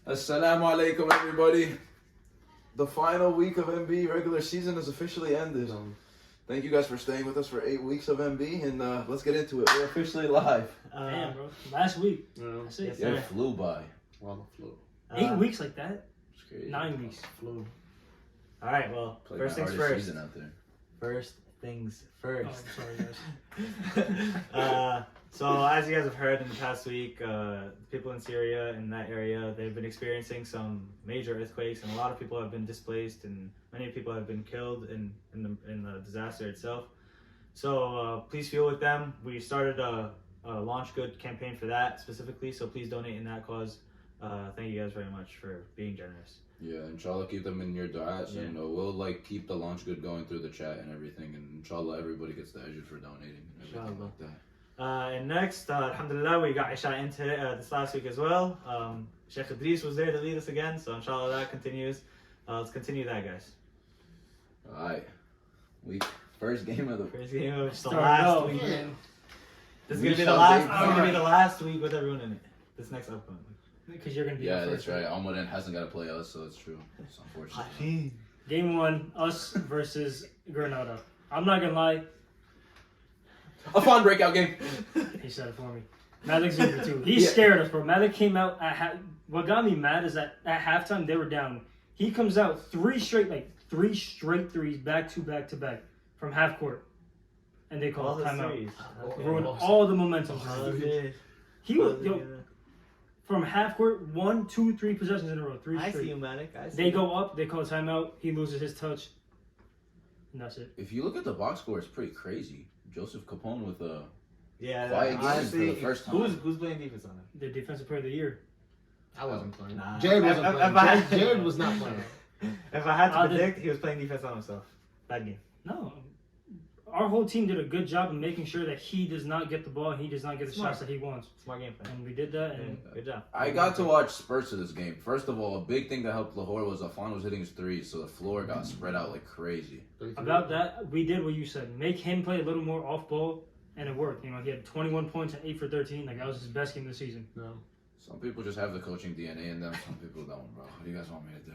Assalamu alaikum, everybody. The final week of MB regular season has officially ended. Thank you guys for staying with us for 8 weeks of MB, and let's get into it. We're officially live. Damn, bro. Last week. That's it. Yeah, it flew by. Well, the flu. 8 weeks like that? It's crazy. 9 weeks. Flu. All right, well, Played first my things hardest first. season out there. First things Oh, first. I'm sorry, guys. So as you guys have heard in the past week, people in Syria in that area, they've been experiencing some major earthquakes, and a lot of people have been displaced, and many people have been killed in the disaster itself. So please feel with them. We started a Launch Good campaign for that specifically, so please donate in that cause. Thank you guys very much for being generous. Yeah, inshallah, keep them in your du'as, Yeah. and we'll keep the launch good going through the chat and everything, and inshallah, everybody gets the ajr for donating and everything Inshallah. like that. And next, alhamdulillah, we got Isha into this last week as well. Sheikh Idris was there to lead us again, so inshallah that continues. Let's continue that, guys. Alright, first game of the... First game of the Started last off, week. man. This is We gonna be the shall last. take This is gonna be part. the last week with everyone in it. This next upcoming week. Because you're going to be Yeah, the that's first. right. Almoden hasn't got to play us, so it's true. It's unfortunate. Game 1, us versus Granada. I'm not going to lie. A fun breakout game. He said it for me. Malik's over too. He scared us, bro. Malik came out at what got me mad is that at halftime they were down. He comes out three straight threes back to back from half court, and they call All the timeout. series. Ruined all the momentum. He was from half court 1, 2, 3 possessions in a row, three I straight. see you, Malik. I see They you. go up, they call timeout. He loses his touch, and that's it. If you look at the box score, it's pretty crazy. Joseph Capone with a... Yeah, Quiet games for the first time. Who's playing defense on him? The defensive player of the year. I wasn't playing. Nah. Jared wasn't If playing. I- Jared was not playing. If I had to I did- predict, he was playing defense on himself. Bad game. No, our whole team did a good job of making sure that he does not get the ball and he does not get the Smart. shots that he wants, Smart game plan. and we did that. And Good job. I got to watch spurts of this game. First of all, a big thing that helped Lahore was Afan was hitting his threes, so the floor got spread out like crazy. about that, we did what you said. Make him play a little more off ball, and it worked. You know, he had 21 points and 8 for 13. Like, that was his best game of the season. No. Some people just have the coaching DNA in them, some people don't, bro. What do you guys want me to do?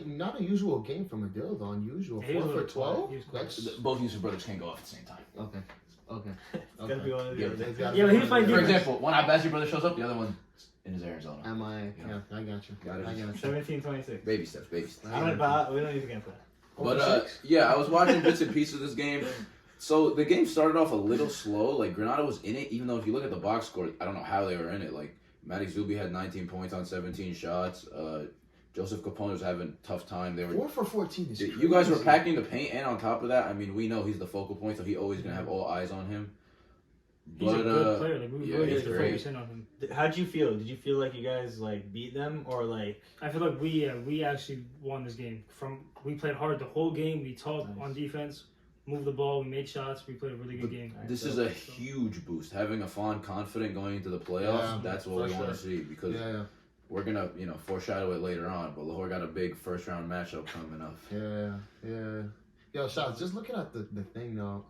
Not a usual game from Adil, though. Unusual. He was 4 a for little quiet. 12? He was quiet. That's Both Yusuf brothers can't go off at the same time. okay. Okay. It's gonna be one of the Yeah, other. It's gotta Yeah, be but he was one playing of the For others. example, one Abbasi brother shows up, the other one in his Arizona. Am I? Yeah. Yeah, I got you. Got it. I got you. 17-26. Baby steps, baby steps. I don't, but we don't need to get into that. But yeah, I was watching bits and pieces of this game. So the game started off a little slow. Like Granada was in it, even though if you look at the box score, I don't know how they were in it. Like Matic Zubi had 19 points on 17 shots. Joseph Capone was having a tough time. They were 4 for 14 is you guys were crazy. packing the paint, and on top of that, I mean, we know he's the focal point, so he's always gonna have all eyes on him. He's a good player. Like, we yeah, really he's have to great. focus in on him. How'd you feel? Did you feel like you guys beat them or like? I feel like we actually won this game. We played hard the whole game. We talked Nice. on defense, moved the ball, we made shots. We played a really good game. This is a huge boost. Having a Fawn confident going into the playoffs, Yeah, that's what we for want to sure. see because Yeah, we're gonna, foreshadow it later on. But Lahore got a big first round matchup coming up. yeah. Yo, shots. Just looking at the thing though,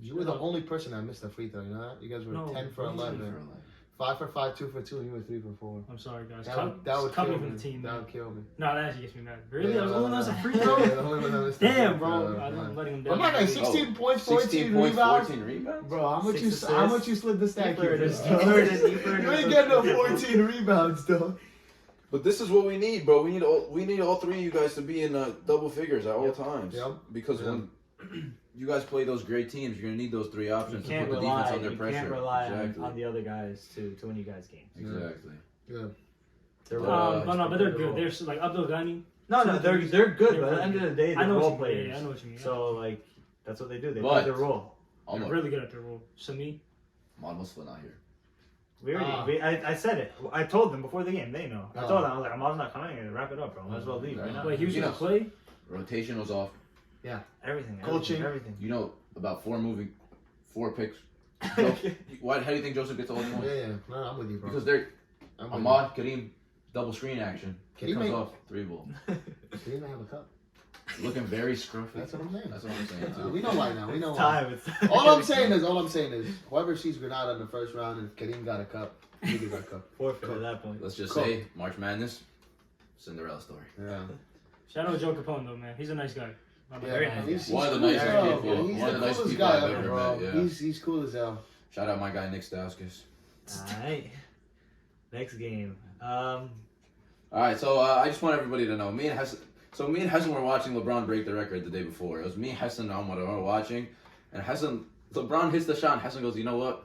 you were the only person that missed a free throw. You know that? You guys were No, 10 for what do you 11, 5 for 5, 2 for 2, and you were 3 for 4. I'm sorry, guys. That would cut kill me from me. the team. That Man. would kill me. No, that actually gets me mad. Really? Yeah, I was the only one that was a free Yeah, throw? the only one that missed a Damn, free bro. throw, I'm man. letting him But down. my guy, 16 points, 14 16 points, rebounds. 14 rebounds. Bro, how much 6 you assists. how much you slid the stack here? flirted. bro? You flirted. You ain't getting no 14 rebounds though. But this is what we need, bro. We need all three of you guys to be in double figures at all times. Yep. Because when you guys play those great teams, you're gonna need those three You options to can't put the defense rely. under You pressure. can't rely exactly. on the other guys to win you guys games. Exactly. Yeah. They're But they're good. They're like Abdul Ghani. No, they're good. They're But at the end of the day, I they're know role what you mean. players. Yeah, I know what you mean. So like, that's what they do. They But- play their role. They're Almost. really good at their role. Sami. Ahmad Muslim not here. I said it. I told them before the game. They know. I Oh. told them. I was like, Amal's not coming. Wrap it up, bro. Might as well leave right now. Wait, he was You gonna know. play? Rotation was off. Everything. Coaching. Everything. You know about 4 picks. How do you think Joseph gets all the points? Yeah. No, I'm with you, bro. Because they're I'm with Ahmad, Kareem, double screen action. Kid Kareem comes ain't- off 3 ball. you. He didn't have a cup. Looking very scruffy. That's what I'm saying. That's what I'm saying too. We know why now. We know It's why. time. It's All I'm saying is, whoever sees Granada in the first round, and if Kareem got a cup, he got a cup. forfeit at that point. Let's just Cool. say March Madness. Cinderella story. Yeah. Shout out Joe Capone though, man. He's a nice guy. Very nice. He's One of the cool nicest as hell, people. bro. He's One of the the nicest coolest people guy I've ever, ever bro. met, yeah. He's cool as hell. Shout out my guy Nick Stauskas. Alright. Next game. All right, so I just want everybody to know, me and Hassan were watching LeBron break the record the day before. It was me, Hassan, and Omar were watching, and LeBron hits the shot, and Hassan goes, you know what?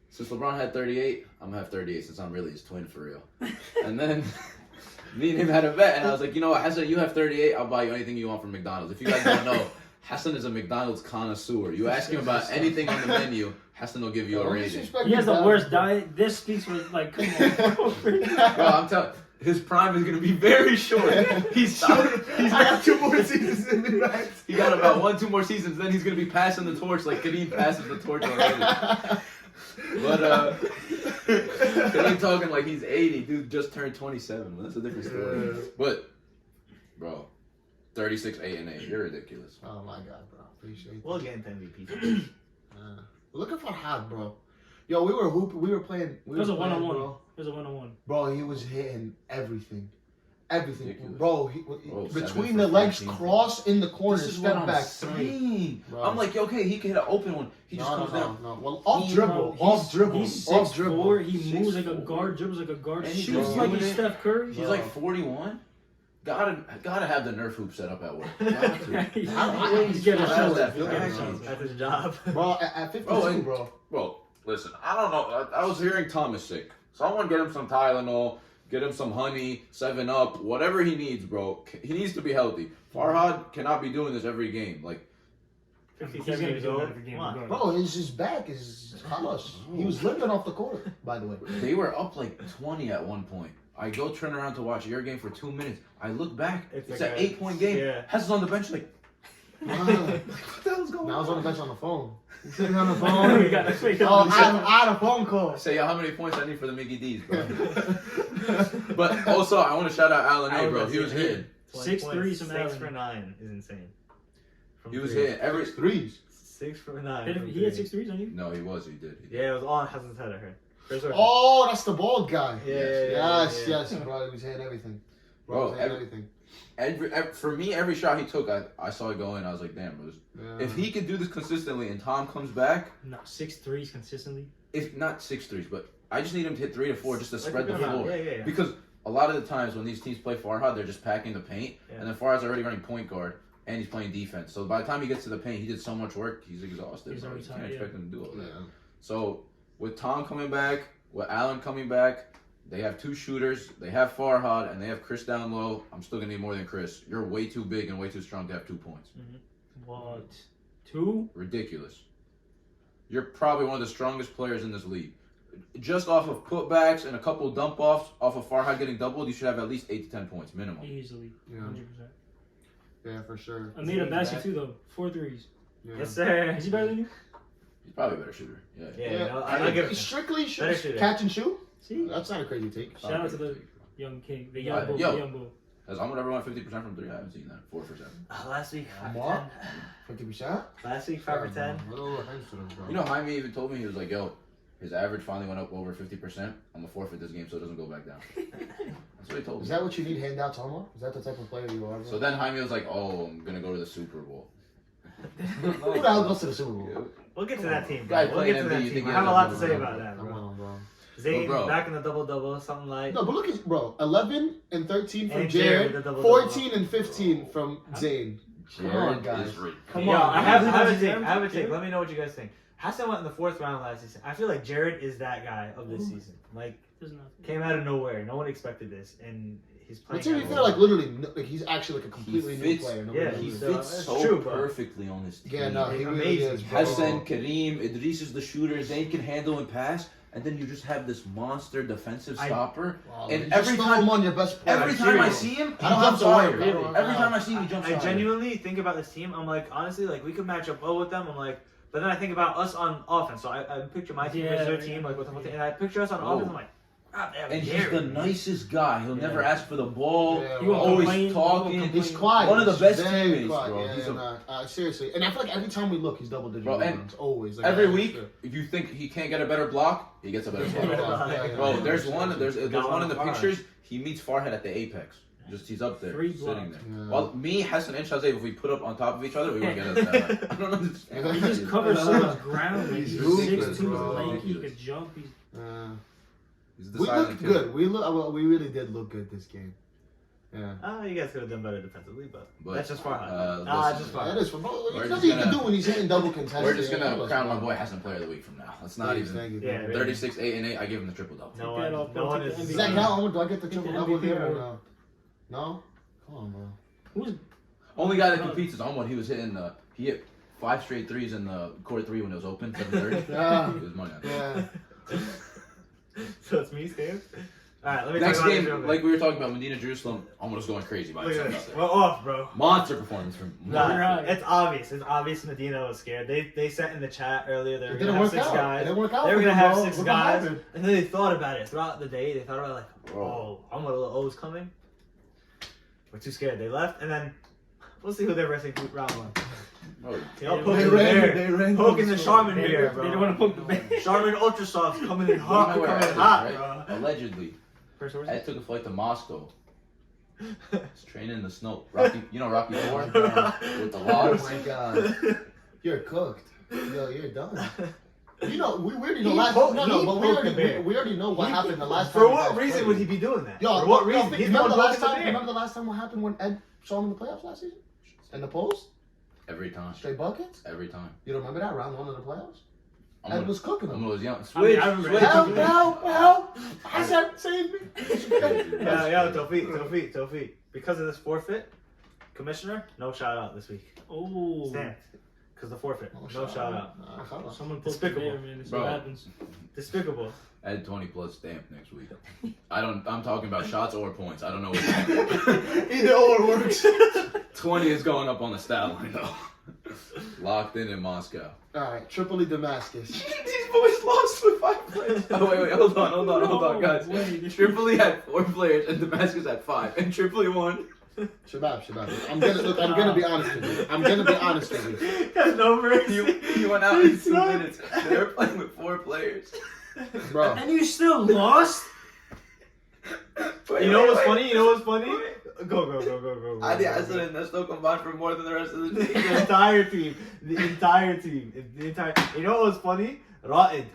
Since LeBron had 38, I'm gonna have 38 since I'm really his twin for real. And then me and him had a bet, and I was like, you know what, Hassan, you have 38, I'll buy you anything you want from McDonald's. If you guys don't know, Hassan is a McDonald's connoisseur. You ask him about anything on the menu, Hassan will give you a rating. He has the worst diet. This speaks for like, come on, bro. Bro, I'm telling his prime is gonna be very short. He's got 2 more seasons in the back. He got about 1-2 more seasons, then he's gonna be passing the torch like Kareem passes the torch already. But Kareem talking like he's 80, dude just turned 27. Well, that's a different story. But bro, 36, 8 and 8. You're ridiculous. Oh my god, bro. Appreciate it. We'll get into MVP. Look at Farhad, bro. Yo, we were hooping. We were playing. It was a playing, one-on-one. bro. It was a one-on-one. Bro, he was hitting everything. Everything. Ridiculous. Bro, between the legs, cross in the corner, This is what step I'm back saying. Bro. I'm like, okay, he can hit an open one. He just comes down. No. Well, off dribble. He's Off 6'4". dribble. He moves like a 6'4". guard, dribbles like a guard, And he's shoots doing like it. he's Steph Curry. He's like 41. Gotta have the Nerf hoop set up at work. Got to. He's getting How's short. that feel? That's his job. Bro, at 52, Oh, and- bro. Bro, listen, I don't know. I was hearing Thomas sick. Someone get him some Tylenol, get him some honey, 7-Up, whatever he needs, bro. He needs to be healthy. Farhad cannot be doing this every game. Like, 57 He's gonna years be doing old. that every game. Come on. regardless. Bro, his back is halos. He was limping off the court, by the way. they were up like 20 at one point. I go turn around to watch your game for 2 minutes. I look back. It's like an a- 8-point game. yeah. Has on the bench like, Nah. what the hell's going Now I was on? on the bench on the phone. He's sitting on the We phone. got to figure Oh, this I out. had a phone call. Say, yo, how many points I need for the Mickey D's, bro? But also, I want to shout out Alan A, bro. He was hitting. 6'3" some 6 Allen. for 9 is insane. From He was three. hitting every. Threes. 6 for 9. from He had three. 6 threes on you? No, he was. He did. Yeah, it was all on Hassan's head, I heard. First one. Oh, that's the bald guy. Yeah, Yes, bro. He was hitting everything. Bro, Bro, he was hitting everything. For me, every shot he took, I saw it go in. I was like, damn, bro. Yeah. If he could do this consistently and Tom comes back, No, 6 threes consistently. if not 6 threes, but I just need him to hit 3 to 4 just to Like spread the a good amount. floor. Yeah. Because a lot of the times when these teams play Farhad, they're just packing the paint, Yeah. and then Farhad's already running point guard, and he's playing defense. So by the time he gets to the paint, he did so much work, he's exhausted. He's Bro. already You can't tired, expect him to do all that. Yeah. So with Tom coming back, with Allen coming back, they have 2 shooters. They have Farhad, and they have Chris down low. I'm still gonna need more than Chris. You're way too big and way too strong to have 2 points. What? 2? Ridiculous. You're probably one of the strongest players in this league. Just off of putbacks and a couple dump offs, off of Farhad getting doubled, you should have at least 8 to 10 points minimum. Easily. Yeah. 100%. Yeah, for sure. I made a basket too, though. 4 threes. Yeah. Yes, sir. Is he better than you? He's probably a better shooter. Yeah. Yeah, no, I'll give it. Strictly Better shooter. catch and shoot. See? That's not a crazy take. Shout out to the young king. The young Uh, bull. yo. The young bull. Has Ahmed ever won 50% from 3? I haven't seen that. 4 for 7. Last week, 5 What? for 10. 50%. Last week, 5 for 10. Little hands to them, bro. You know, Jaime even told me, he was like, yo, his average finally went up over 50%. I'm going to forfeit this game so it doesn't go back down. That's what he told me. Is that what you need handouts, Omar? Is that the type of player you are? Bro? So then Jaime was like, oh, I'm going to go to the Super Bowl. Who the hell goes to the Super Bowl? We'll get to that team, Guy bro. We'll playing get to that NBA, you team. think I he have a has lot a to say Super about that, Come bro. on, bro. Zayn bro. back in the double-double, something like. No, but look at bro. 11 and 13 from And Jared Jared. with the double-double. 14 and 15 from Zayn. Come on, Jared guys. is ridiculous. Come Yo, on. I have a Jared. take. I have a take. Jared. Let me know what you guys think. Hassan went in the 4th round last season. I feel like Jared is that guy of this season. Like, There's nothing. came out of nowhere. No one expected this, and he's playing. But to be at fair, a- like literally, like he's actually like a completely new fits- player. yeah, Nobody he's knows. Fits It's so true, bro. perfectly on this team. Yeah, no, he really Amazing. is. Bro. Hassan, Kareem, Idris is the shooter, Zayn can handle and pass, and then you just have this monster defensive stopper. Wow, And you just every throw time- him on your best player. Every time I see him, he I don't have jumps to worry, higher. bro. Every time I see him, he jumps I higher. genuinely think about this team. I'm like, honestly, like we could match up well with them. I'm like, but then I think about us on offense. So I picture my team Yeah, versus their yeah. team, like with and I picture us on Oh. offense. I'm like, And he's the nicest guy. He'll never ask for the ball. Yeah, He won't always complain, talking. he won't He's quiet. One of the best Very teammates, quiet. bro. Yeah, He's seriously. And I feel like every time we look, he's double digit. Bro, and rebounds. Always. Like, every week, if you think he can't get a better block, he gets a better block. Yeah, Bro, yeah. there's one in the Far. pictures. He meets Farhad at the apex. Just he's up there, 3 sitting blocks. there. Yeah. While me, Hassan, and Shazay, if we put up on top of each other, we wouldn't get us. I don't understand. He just covers so much ground. Like, He's he's ruthless, 6'2", bro. lanky, he could jump. He's He's the We silent looked killer. good. We really did look good this game. Yeah. You guys could have done better defensively, but But, that's just Farhad. listen, That's just Yeah, Farhad. it is for bro. We're There's just nothing you can gonna- do when he's hitting double contested. We're just Yeah, gonna that's crown my fine. boy Hassan Player of the Week from now. Let's not even. Thank you. Yeah, really. 36, 8, and 8. I give him the triple double. No Take that one, off, no bro. one Take is. the Does that count? Do I get the Take triple the double MVP here or award. no? No? Come on, bro. Who's Only guy that competes is Ahmad. He was hitting he hit 5 straight threes in the quarter 3 when it was open, 7:30. Yeah. He was money on that. Yeah. So it's me, Steve. All right, let me Next talk about game, this real quick. like we were talking about, Medina, Jerusalem, Ahmad was going crazy by Look at himself. this. out there. We're off, bro. Monster performance from Nah, Right. it's obvious. It's obvious Medina was scared. They sent in the chat earlier they were It gonna didn't have work 6 out. guys. It didn't work out. They were for gonna them, have bro. 6 Look what guys, happened. and then they thought about it throughout the day. They thought about it like, Bro. oh, I'm gonna O's coming. We're too scared. They left, and then we'll see who they're resting round 1. Bro, They all They poking the ran- bear, they ran poking the those- Charmin they, bear, they bro. don't want to poke the bear. Charmin Ultra Soft's coming in you hot, know where coming Ed is, hot, right? bro. Allegedly, First source? Ed took a flight to Moscow. He's training in the snow. Rocky, you know Rocky 4? With the Oh logs. my god. You're cooked. Yo, you're done. You know, we already know He last. poked- No, he no, but poked the bear. we already know what happened the last time. For you what guys reason played. would he be doing that? Yo, For what yo, reason? think- He's remember the the one last poking the time? bear. Remember the last time what happened when Ed saw him in the playoffs last season? In the post, Every time. straight buckets. Every time. You don't remember that round 1 of the playoffs? I'm Ed gonna, was cooking I'm him. gonna was young. I mean, Switch. I remember switch. that. Help! I said, save me. Yeah, Tawfiq. Because of this forfeit, Commissioner, no shout out this week. Oh, Stamped. Because the forfeit, no shout out. Nah, come on. someone poked Despicable. the bear, man. That's Bro. what happens. Despicable. Add 20 plus stamp next week. I'm talking about shots or points. I don't know what. Either or works. 20 is going up on the stat line though. Locked in Moscow. Alright, Tripoli, Damascus. These boys lost with 5 players. Oh wait, hold on, guys. Wait. Tripoli had 4 players and Damascus had 5, and Tripoli won. Shabab. I'm gonna be honest with you. Has no mercy. He went out in 2 minutes. They were playing with 4 players. Bro. And you still lost? You know what's funny? Go. Adi Hassan and Nesto combined for more than the rest of the team. The entire team. You know what was funny? Ra'id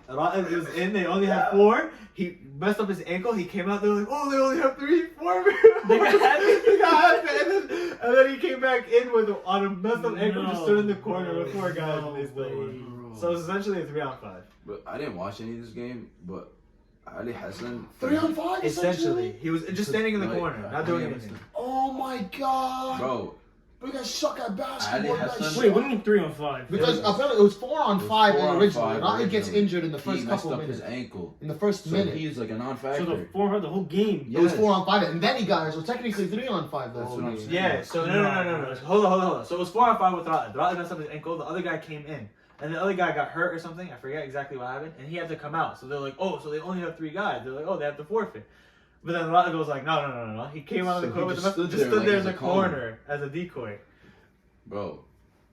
was in. They only had 4. He messed up his ankle. He came out there like, oh, they only have 3, 4. They got happy. And then he came back in on a messed up ankle, just stood in the corner with 4 guys, and they still won. So it's essentially a 3-on-5. But I didn't watch any of this game, but Ali Hassan 3-on-5 Essentially, he was just standing in the Like, corner, not doing anything. Oh my god. Bro, We guys suck at basketball. Ali you guys Hassan- suck. Wait, what do you mean 3-on-5? Because Yeah. apparently it was 4-on-5 4 on originally. 5 Ra'id gets originally. injured in the he first messed couple up minutes. his ankle. In the first So minute. he's like a So non-factor. the 4 the whole game. It was Yes. 4-on-5, and then he got hurt. So technically 3-on-5 the That's whole what I'm game. saying. Yeah, so no. Hold on. So it was 4-on-5 with Ra'id. Ra'id messed up his ankle. The other guy came in. And the other guy got hurt or something. I forget exactly what happened. And he had to come out. So they're like, oh, so they only have 3 guys. They're like, oh, they have to forfeit. But then Ra'id was like, no. He came out of the So corner he with just the stood just there stood like there in as the a cone. corner as a decoy. Bro,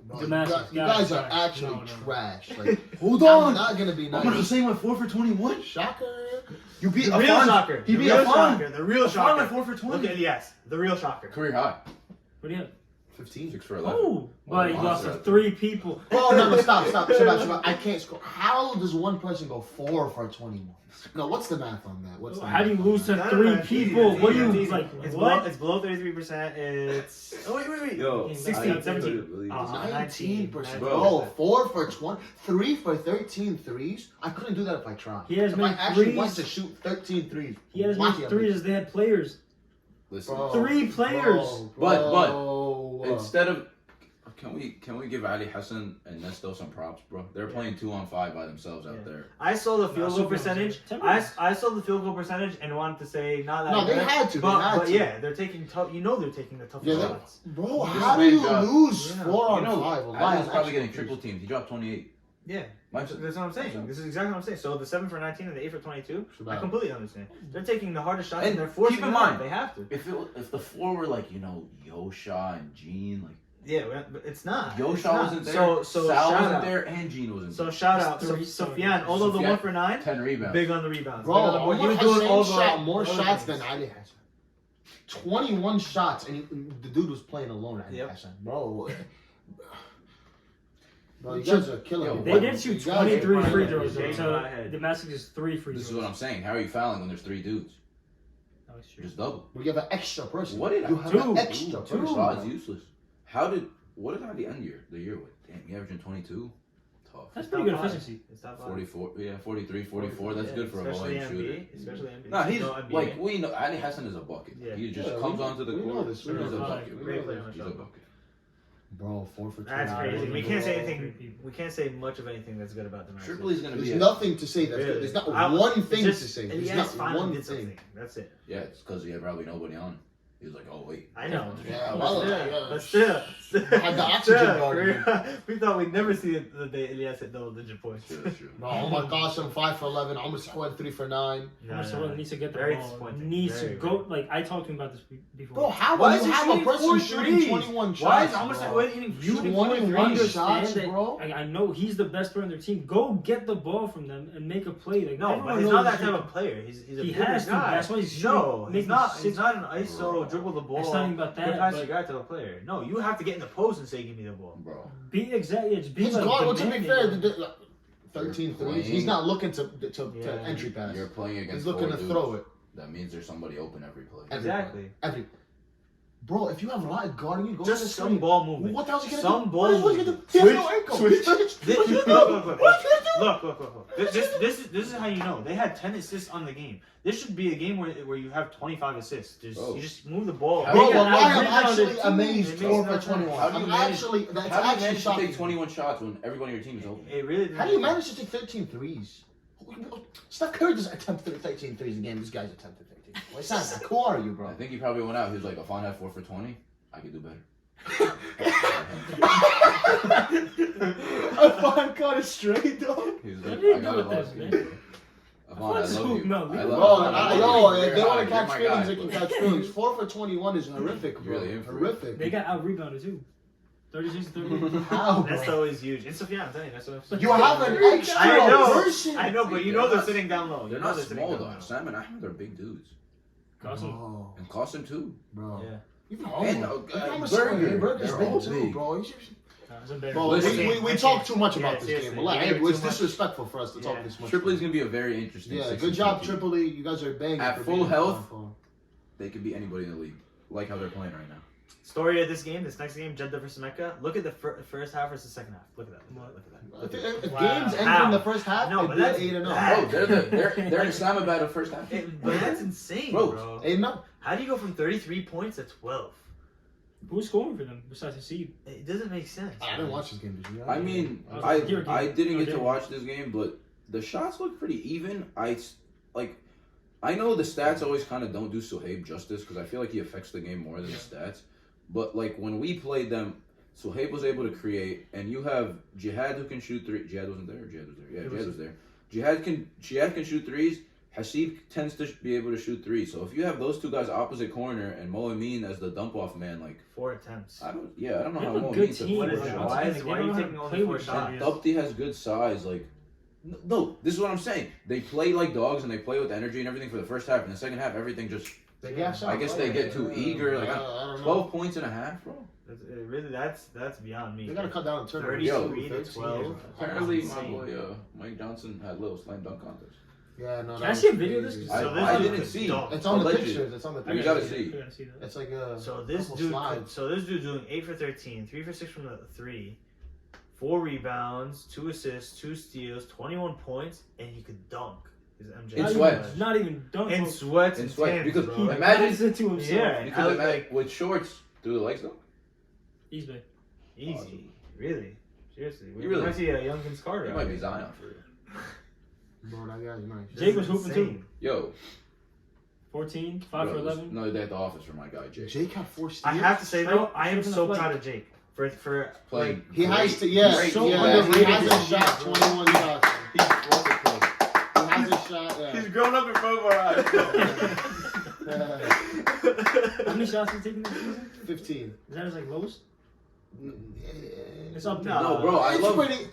Bro, Damascus, you guys are guys, actually no. trash. Like, hold I'm not gonna be Ahmad nice. Hussein went 4 for 21. Shocker. You beat The real Afan. shocker. He The beat real Afan. shocker. The real Afan shocker. went 4 for 20. Look at yes, the real shocker. Career high. What do you have? 15. 6 for 11. Oh, but he lost to monster. 3 people. Oh no, stop. Shabab, I can't score. How does one person go 4 for 21? No, what's the math on that? What's the How do you math on lose that? to 3 people? What do you like? It's What? below 33%. It's wait. Yo, 16, I 17. couldn't believe this. 19%. Bro. Bro, 4 for 20, 3 for 13 threes. I couldn't do that if I tried. He has if many I actually threes. wanted to shoot 13 threes. He had as why many I 3s as they had players. Listen, Bro, 3 players. Bro. instead of can we give Ali Hassan and Nesto some props, bro? They're playing 2-on-5 by themselves out there. I saw the field goal super percentage. temporary. I saw the field goal percentage and wanted to say not that. No, they good, had to, they But, had but to. yeah, they're taking tough. You know, they're taking the toughest Yeah, they- shots. Bro, This how do man you dropped- lose Yeah. 4 on You know, 5? Ali was probably getting triple teamed. He dropped 28. Yeah, Mine's that's what I'm saying. This is exactly what I'm saying. So the 7 for 19 and the 8 for 22, I Shabbat. completely understand. They're taking the hardest shots And and they're forcing keep in it out. mind, They have to. if the four were like Yosha and Gene, like Yeah, but it's not. Yosha It's not. wasn't there, So Sal shout wasn't out. there, and Gene wasn't So there. shout out. That's So three Sufyan, stars. although the Sufyan, 1 for 9, 10 rebounds. big on the rebounds. Bro, Big on the board. He was doing all shot the more other shots things. than Ali Hassan. 21 shots, and the dude was playing alone. Ali Yep. Hassan, bro. Bro, you guys are killing Yo, me. They did shoot You guys are 23 free fine. throws though. Shake So my head. Damascus is 3 free throws. This is what I'm saying. How are you fouling when there's 3 dudes? That was true. Just double. We have an extra person. What did you I have do? an extra Two. person? Shot's useless. What did I the end year? The year with? Damn, you averaging 22. Tough. That's It's pretty top good five. efficiency. It's top 5. 44. Yeah, 43, 44. That's Yeah, good for a especially volume shooter. NBA, especially NBA. Nah, he's No, NBA. like we know. Ali Hassan is a bucket. Yeah. He just Yeah, comes we know- onto the we know court. this, He's we a know bucket. this. Great player on the He's a show. bucket. Bro, 4 for 2. That's Nah, crazy. We bro. can't say Three anything. people. We can't say much of anything that's good about Damascus. Tripoli's gonna There's be. nothing to say that's Really. good. There's not I- one thing just- to say. and There's yes, not finally one did thing. something. That's it. Yeah, it's because he had probably nobody on. He was like, oh wait. I know. Yeah, But well, still, yeah. but still. Had the oxygen Still, guard. we thought we'd never see the day Elias hit double-digit points. Sure, sure. Bro, oh my gosh, I'm 5 for 11. Almost went 3 for 9. Someone needs to get the Very ball. disappointing. Needs Very, to go. Like I talked to him about this before. Bro, how Why do is you he have a shooting person 4 shooting threes? 21 shots? Why is almost bro? like eating You shooting 21 understand shots, that- bro? I know he's the best player on their team. Go get the ball from them and make a play. Like No, everyone but he's knows not that he- type of player. He's a He bigger has to. guy. That's why he's No, shooting, he's making not. six- He's not an ISO dribble the ball. It's not even about that, Get past but- your guy to the player. No, you have to get in the post and say, "Give me the ball." Bro. Be exactly. It's be His like guard, well, to be demanding. fair, 13 threes. He's not looking to Yeah. entry pass. You're playing against He's looking 4 to dudes. throw it. That means there's somebody open every play. Exactly. Every. Bro, if you have a lot guarding you, go to the Just some screen. ball movement. What the hell's he gonna Some do? ball What's he gonna movement. do? He has Switch, no ankle. switch. What's he Look, gonna look, do? look. What's he gonna do? Look. This is how you know they had 10 assists on the game. This should be a game where you have 25 assists. Oh. You just move the ball. How Bro, do you- well, I am rebounded actually too. amazed. It 4 makes for no 21. How do you I'm manage- actually, that's How do you actually manage to shocking. take 21 shots when everyone on your team is open? It really. How do you manage to take 13 threes? Steph Curry doesn't attempt 13 threes a game. This guy's attempted 13. Well, it's not that. Who are you, bro? I think he probably went out. He was like, if I had 4 for 20, I could do better. I fucking got it straight, dog. He was What like, do you I do got with a this, loss. man? Avon, I love you. No, I leave love it Bro, alone. I yo, love you. if they want You're to catch my feelings, guy, they can but- catch feelings. 4 for 21 is horrific, bro. You're really in for it. Horrific. They got out rebounded too. 36 30. How, That's bro? always huge. It's Sufyan, I'm telling you. That's what You have an extra I know. person. I know, but you know they're sitting down low. They're You know not sitting small down though. low. Sam and Ahmed are big dudes. Bro, And Qasim too. bro. Yeah. Even And, Burger. Burger's They're big all too, big. bro. Bro, Listen, we talk too much about Yeah, this seriously. game. Like, We give it it's too much. disrespectful for us to talk Yeah. this much. Tripoli's gonna be a very interesting. Yeah, 16 good job, team. Tripoli. You guys are banging. At for full being health. powerful. They could be anybody in the league, like how they're playing right now. Story of this game, this next game, Jeddah versus Mecca. Look at the first half versus the second half. Look at that. Look at that. If Wow. games end How? in the first half, No, it'd but be that's 8-0. bad. Bro, they're in Islamabad the first half. But that's insane, Bro. bro. 8-0. How do you go from 33 points to 12? Who's scoring for them besides the seed? It doesn't make sense. I didn't watch this game. Did you? I mean, I was like, I didn't get to okay. watch this game, but the shots look pretty even. I know the stats always kind of don't do Suhaib justice because I feel like he affects the game more than the stats. But like when we played them, Suhaib was able to create, and you have Jihad who can shoot 3. Jihad wasn't there. Or Jihad was there. Yeah, Jihad was there. Jihad can shoot 3s. Hasib tends to be able to shoot 3s. So if you have those two guys opposite corner and Mo Amin as the dump off man, like 4 attempts. I don't know They how have Mo a Amin good to team. What is four it? shots. Why are you They don't know how taking to only play 4 with shots? Jeddah. Dupty has good size. Like, no, this is what I'm saying. They play like dogs and they play with energy and everything for the first half. In the second half, everything just. They gas out, I guess bro. they get too eager. Like, I don't know. 12 points and a half, bro. Really, that's beyond me. They gotta cut down the turnover. 33 to 13. 12. Apparently, That's my insane. boy Mike Johnson had little slam dunk contest. Yeah, no. Can I see a video of this? crazy. So this I dude didn't could see. dunk. It's on the Alleged. pictures. It's on the You pictures. gotta see. I gotta see that. It's like a. So this couple dude, slides. so this dude's doing 8 for 13, 3 for 6 from the 3, 4 rebounds, 2 assists, 2 steals, 21 points, and he could dunk. His MJ. In Not sweat. even- Not even dunk. In bro. sweats In and sweat, tans, because bro. he- He Imagine- adds it to himself. Yeah. Because I was imagine, with shorts, do the legs though? He's big. Easy, Awesome. really, seriously. We You really- might see a young Vince Carter. He out might here. be Zion for real. Bro, that guy's nice. This Jake is was hooping too. insane. Yo, 14, 5 for bro, 11. no, they at the office for my guy Jake. Jake had 4 steals. I have to say though, Straight- I am straight so from the proud flag. of Jake. For Playing like He has to, great- yeah, great so yeah. underrated. He hasn't shot 21 shots. He's what's it called? He hasn't shot. He's grown up in front of our eyes. How many shots has he taken this season? 15. Is that his like lowest? It's up there. No, bro, I It's love. pretty.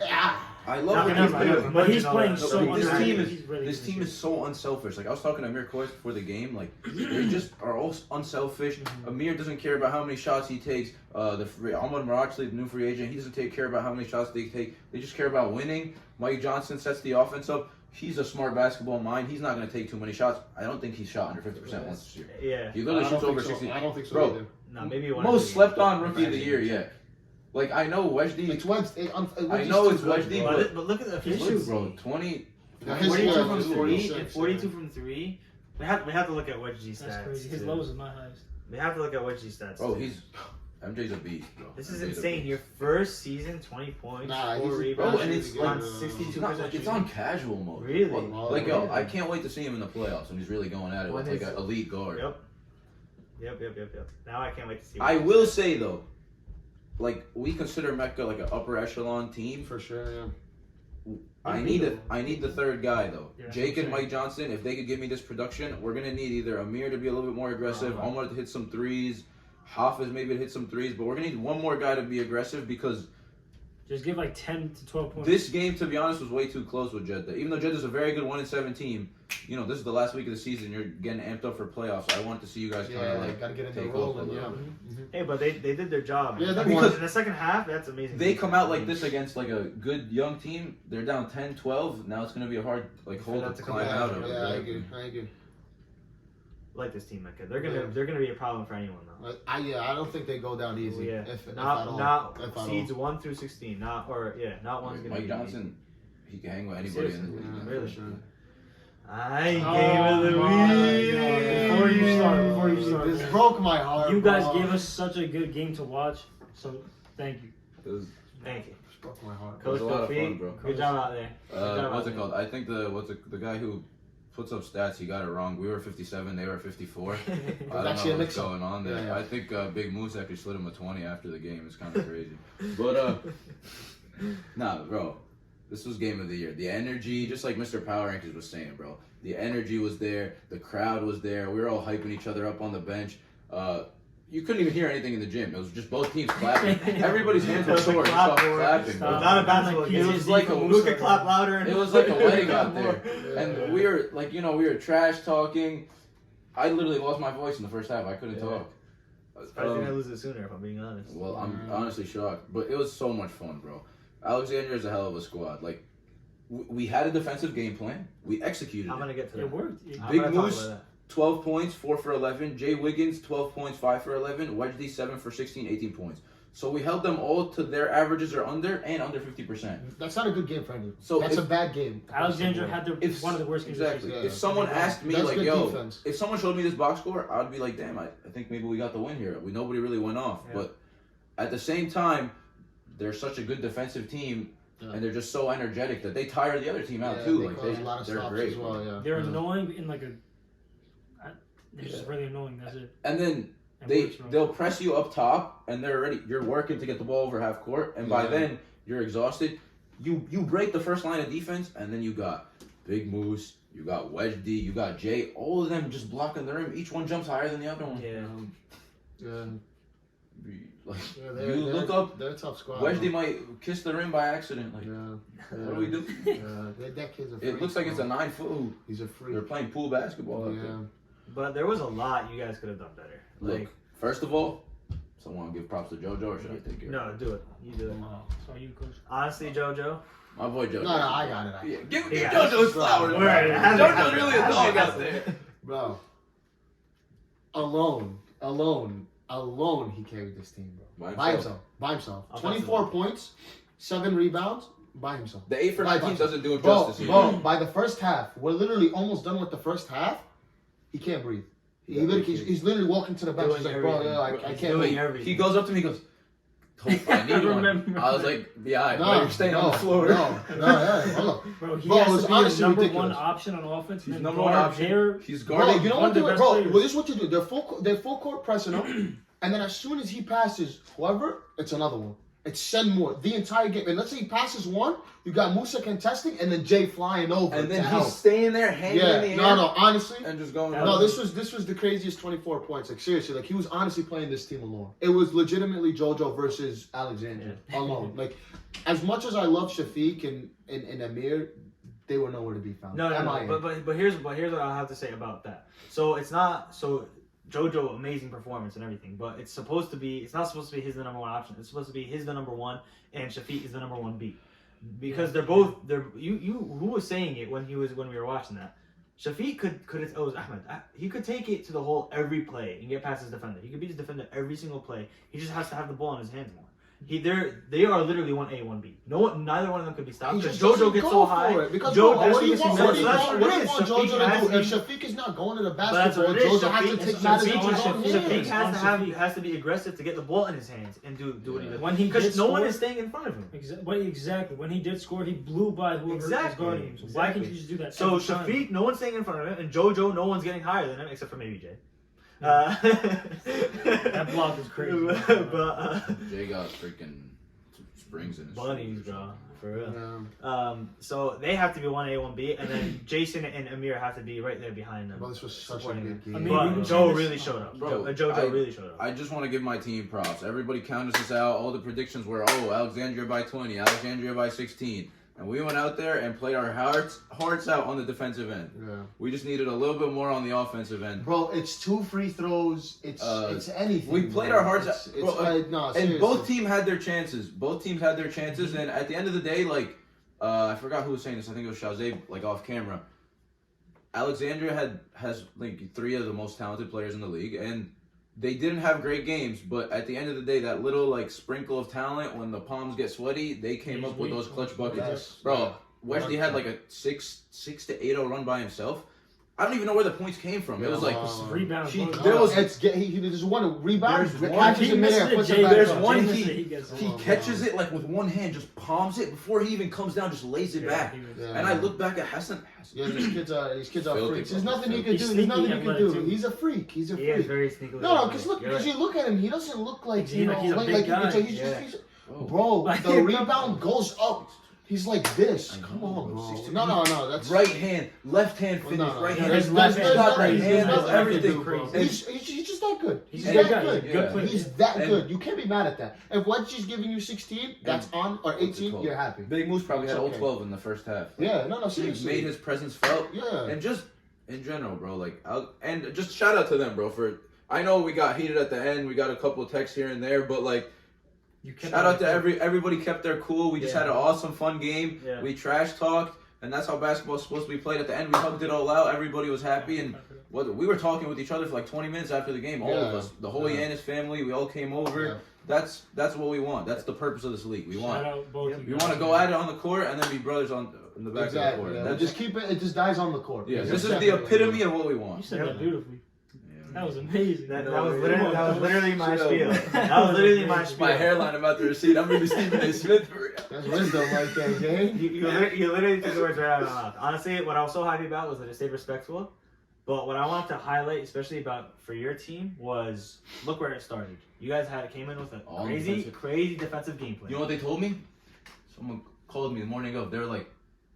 I No, love no, what he's no, doing. no, but he's playing No, so this underrated. team is- He's really This good team this is so unselfish. Like I was talking to Amir Kois before the game. Like they just are all unselfish. Amir doesn't care about how many shots he takes. Ahmad Marachli, the new free agent, he doesn't care about how many shots they take. They just care about winning. Mike Johnson sets the offense up. He's a smart basketball mind. He's not going to take too many shots. I don't think he's shot under 50% once this year. yeah. He literally I don't shoots over think so. 60. I don't think so Bro, either. No, maybe one. Most slept on rookie of the year yet. Like I know Wejdy. It's Wednesday. I know it's Wejdy, But look at the His efficiency, shoot, bro. 20. Yeah, his 42 yeah, from his 3 46, and 42 from 3. We have to look at Wedgie stats. That's crazy. His too. lowest is my highest. We have to look at Wedgie stats. Bro, too. he's MJ's a beast, bro. This is MJ's a insane. beast. Your first season, 20 points, Nah, 4 he's- rebounds, bro, and it's on like- 62%. It's not like it's on casual mode. Really? Like yo, I can't wait to see him in the playoffs when he's really going at it with When like is- an elite guard. Yep. Now I can't wait to see. I will say though, like we consider Mecca like an upper echelon team. For sure, yeah. I need the third guy though. Yeah, Jake and okay. Mike Johnson, if they could give me this production, we're gonna need either Amir to be a little bit more aggressive, Omar to hit some threes, Hafiz maybe to hit some threes, but we're gonna need one more guy to be aggressive because Just give like 10 to 12 points. this game, to be honest, was way too close with Jeddah. Even though Jeddah's a very good 1-7 team, you know, this is the last week of the season. You're getting amped up for playoffs. So I want to see you guys kind Yeah, of like gotta get into take roll off a and little. yeah. Hey, but they did their job. Yeah, they won. in the second half, that's amazing. They come out like this against like a good young team. They're down 10-12. Now it's going to be a hard like For hole them to to come climb back. out of. Yeah, I agree. like this team, Mecca. They're gonna be a problem for anyone though. I don't think they go down easy. Yeah. If at not all. not If at seeds all. 1 through 16. Not one's gonna Mike be Johnson, he can hang with anybody in the Seriously. league. Yeah, Really? for sure. I Oh game of the my week. God. Before you start, This man. broke my heart. You guys bro. gave us such a good game to watch, so thank you. It was, Thank you, This broke my heart. was Coach a lot of Kofi. fun, bro. Good job out there. what's it called? I think the guy who puts up stats, he got it wrong. We were 57, they were 54. I don't actually know a what's mix-up. going on there. Yeah. I think Big Moose actually slid him a 20 after the game. It's kind of crazy. But nah, bro, this was game of the year. The energy, just like Mr. Power Rankings was saying, bro. The energy was there. The crowd was there. We were all hyping each other up on the bench. You couldn't even hear anything in the gym. It was just both teams clapping. Everybody's hands were sore. Just off clapping, bro. Stop. Not a basketball game. It was like a Who could clap louder? It was like a wedding out there. And we were like, we were trash talking. I literally lost my voice in the first half. I couldn't Yeah. talk. Probably gonna lose it sooner if I'm being honest. Well, I'm honestly shocked, but it was so much fun, bro. Alexandria is a hell of a squad. Like, we had a defensive game plan. We executed I'm it. gonna get to that. It worked. I'm Big gonna talk Moose. about that. 12 points, 4 for 11. Jay Wiggins, 12 points, 5 for 11. Wedgedy, 7 for 16, 18 points. So we held them all to their averages or under, and under 50%. That's not a good game for anyone. So That's if- a bad game. Alexandria had If one of the worst games. exactly. Yeah. If someone asked me That's like, good "Yo," defense. if someone showed me this box score, I'd be like, "Damn, I think maybe we got the win here." Nobody really went off, Yeah. but at the same time, they're such a good defensive team, Yeah. and they're just so energetic that they tire the other team out Yeah, too. they Like cause a lot of they're stops great. as well. Yeah. They're Yeah. annoying in like a. They're just Yeah. really annoying. That's it. And then And they'll press you up top, and they're already you're working to get the ball over half court, and by Yeah. then you're exhausted. You break the first line of defense, and then you got Big Moose, you got Wedge D, you got Jay. All of them just blocking the rim. Each one jumps higher than the other one. Yeah. Yeah. Like Yeah, you look up, They're a tough squad. Wedge D bro. might kiss the rim by accident. Like Yeah. what do we do? Yeah. That kid's a freak. It looks like it's a bro. 9-foot. He's a They're freak. playing pool basketball out Yeah. there. But there was a lot you guys could have done better. Look, Like, first of all, someone give props to JoJo, or should I take it? no, do it. You do it. So you, coach. Honestly, JoJo. My boy JoJo. No, I got it. Yeah, give Yeah. JoJo his flowers. Word. It has it, JoJo's has it, really a has it, dog has out it. there. Bro. Alone, he carried this team, bro. By himself. I'll 24 pass it on. points, 7 rebounds, by himself. The 8 for By 19 himself. doesn't do him Bro, justice bro, either. by the first half, we're literally almost done with the first half. He can't breathe. Yeah, He's literally walking to the bench. He's Doing like, bro, everything. yeah, I He's can't doing breathe. everything. He goes up to me, he goes, "Hope I need one." Remember. I was like, "Yeah, No, why you're staying on the floor?" No, yeah, hold on. Bro, he Bro, it has was to be the honestly number ridiculous. one option on offense. He's and number one guard option. their- He's Bro, guarding. you know one what of the they do? best Bro, players. well, this is what you do. They're full court pressing him. And then as soon as he passes whoever, it's another one. It's send more the entire game. And let's say he passes one, you got Musa contesting, and then Jay flying over. And then to he's help. staying there hanging in the air. No, honestly. And just going. No, this was the craziest 24 points. Like seriously, like he was honestly playing this team alone. It was legitimately JoJo versus Alexandria alone. Like as much as I love Shafiq and Amir, they were nowhere to be found. No. But here's what I have to say about that. So it's not so. JoJo, amazing performance and everything, but it's not supposed to be his the number one option. It's supposed to be his the number one, and Shafiq is the number 1B, because they're who was saying it when we were watching that. Shafiq it was Ahmed. He could take it to the hole every play and get past his defender. He could beat his defender every single play. He just has to have the ball in his hands more. They are literally 1A, 1B. Neither one of them could be stopped. Because JoJo gets so high. Because what do you want JoJo to do? If Shafiq is not going to the basketball, JoJo has to take matters into his own hands. Shafiq has to be aggressive to get the ball in his hands and do what he does. Because no one is staying in front of him. Exactly. When he did score, he blew by whoever was guarding him. So why can't you just do that? So Shafiq, no one's staying in front of him, and JoJo, no one's getting higher than him except for maybe Jay. That block is crazy. But Jay got freaking springs in his bunnies, shoes. bro, for real. Yeah. So they have to be 1A, 1B, and then Jason and Amir have to be right there behind them. Well, this was such a good game. But Joe really showed up. JoJo really showed up. I just want to give my team props. Everybody counted us out. All the predictions were, Alexandria by 20, Alexandria by 16. And we went out there and played our hearts out on the defensive end. Yeah. We just needed a little bit more on the offensive end. Bro, it's 2 free throws. It's anything. We played our hearts out. No, and both teams had their chances. And at the end of the day, like, I forgot who was saying this. I think it was Shazay, like, off camera. Alexandria has like 3 of the most talented players in the league, and they didn't have great games, but at the end of the day, that little like sprinkle of talent, when the palms get sweaty, they came up with those clutch buckets. Yes. Bro, Wesley had like a 6 to 8-0 run by himself. I don't even know where the points came from. It was like rebound. There's one rebound. Catches in midair, puts it back There's up. one he catches it like with one hand, just palms it before he even comes down, just lays it back. And I look back at Hassan. Yeah, these kids are Filthy, freaks. There's bro. nothing he can do. There's nothing he can do. He's a freak. He's a He is freak. very sneaky. No, because you look at him, he doesn't look like He's a big like guy. he's bro. The rebound goes up. He's like this. Come on, bro. No. That's Right hand, left hand finish, right hand. There's Left left shot, hand. right hand, There's does everything. everything. He's just that good. He's a that good guy. good. He's a good player. He's that good. You can't be mad at that. If Wedgie's giving you 16, that's on, or 18, you're happy. Big Moose probably had all Okay. 12 in the first half. Yeah, no, He seriously. made his presence felt. Yeah. And just in general, bro, like, and just shout out to them, bro. I know we got heated at the end. We got a couple of texts here and there, but like, shout out to everybody kept their cool. We just had an awesome, fun game. Yeah. We trash talked, and that's how basketball's supposed to be played. At the end, we hugged it all out. Everybody was happy, and we were talking with each other for like 20 minutes after the game. All of us, the whole Yanis family, we all came over. Yeah. That's what we want. That's the purpose of this league. We want to go at it on the court and then be brothers in the back of the court. Yeah. Just keep it. It just dies on the court. Yeah, this is the epitome of what we want. You said that beautifully. That was amazing. That was literally my spiel. That was literally my spiel. My hairline about the receipt. I'm really Stephen A. Smith. That's wisdom right there, gang. You literally took the words right out of my mouth. Honestly, what I was so happy about was that it stayed respectful. But what I wanted to highlight, especially for your team, was look where it started. You guys came in with a crazy defensive game plan. You know what they told me? Someone called me the morning of. They were like,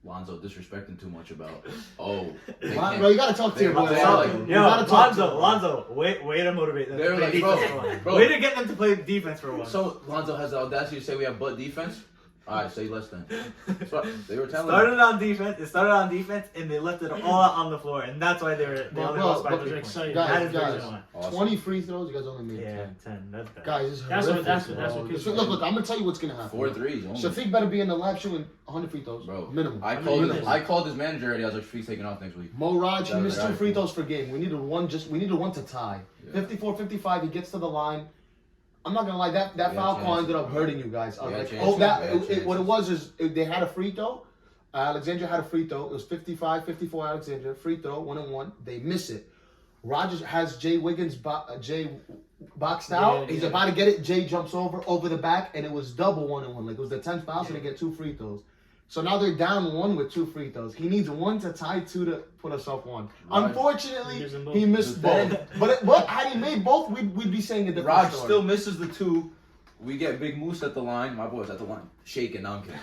Lonzo disrespecting too much about. Bro, you gotta talk to your boy. Lonzo, way to motivate them. They were like, bro, way to get them to play defense for once. So Lonzo has the audacity to say we have butt defense. All right, say less than. That's what they were telling me. It started on defense, and they left it all out on the floor, and that's why they only lost by 3 points. Guys, 20 free throws, you guys only made 10. That's bad. Guys, that's what look, I'm gonna tell you what's gonna happen. 4 threes. Shafiq better be in the lab shooting 100 free throws, bro. Minimum. I called his manager already. I was like, Shafiq's taking off next week. Mo Raj, he missed 2 free throws per game. We needed one to tie. 54-55, he gets to the line. I'm not gonna lie, that foul call ended up hurting you guys. What it was is they had a free throw. Alexandria had a free throw. It was 55-54 Alexandria. Free throw, 1-1. They miss it. Rogers has Jay Wiggins boxed out. He's about to get it. Jay jumps over the back, and it was double 1-1. Like it was the 10th foul, so they get 2 free throws. So now they're down 1 with 2 free throws. He needs 1 to tie 2 to put us up 1. Raj, Unfortunately, he missed both. But had he made both, we'd be saying a different Raj story. still misses the 2. We get Big Moose at the line. My boy's at the line, shaking. No, I'm kidding.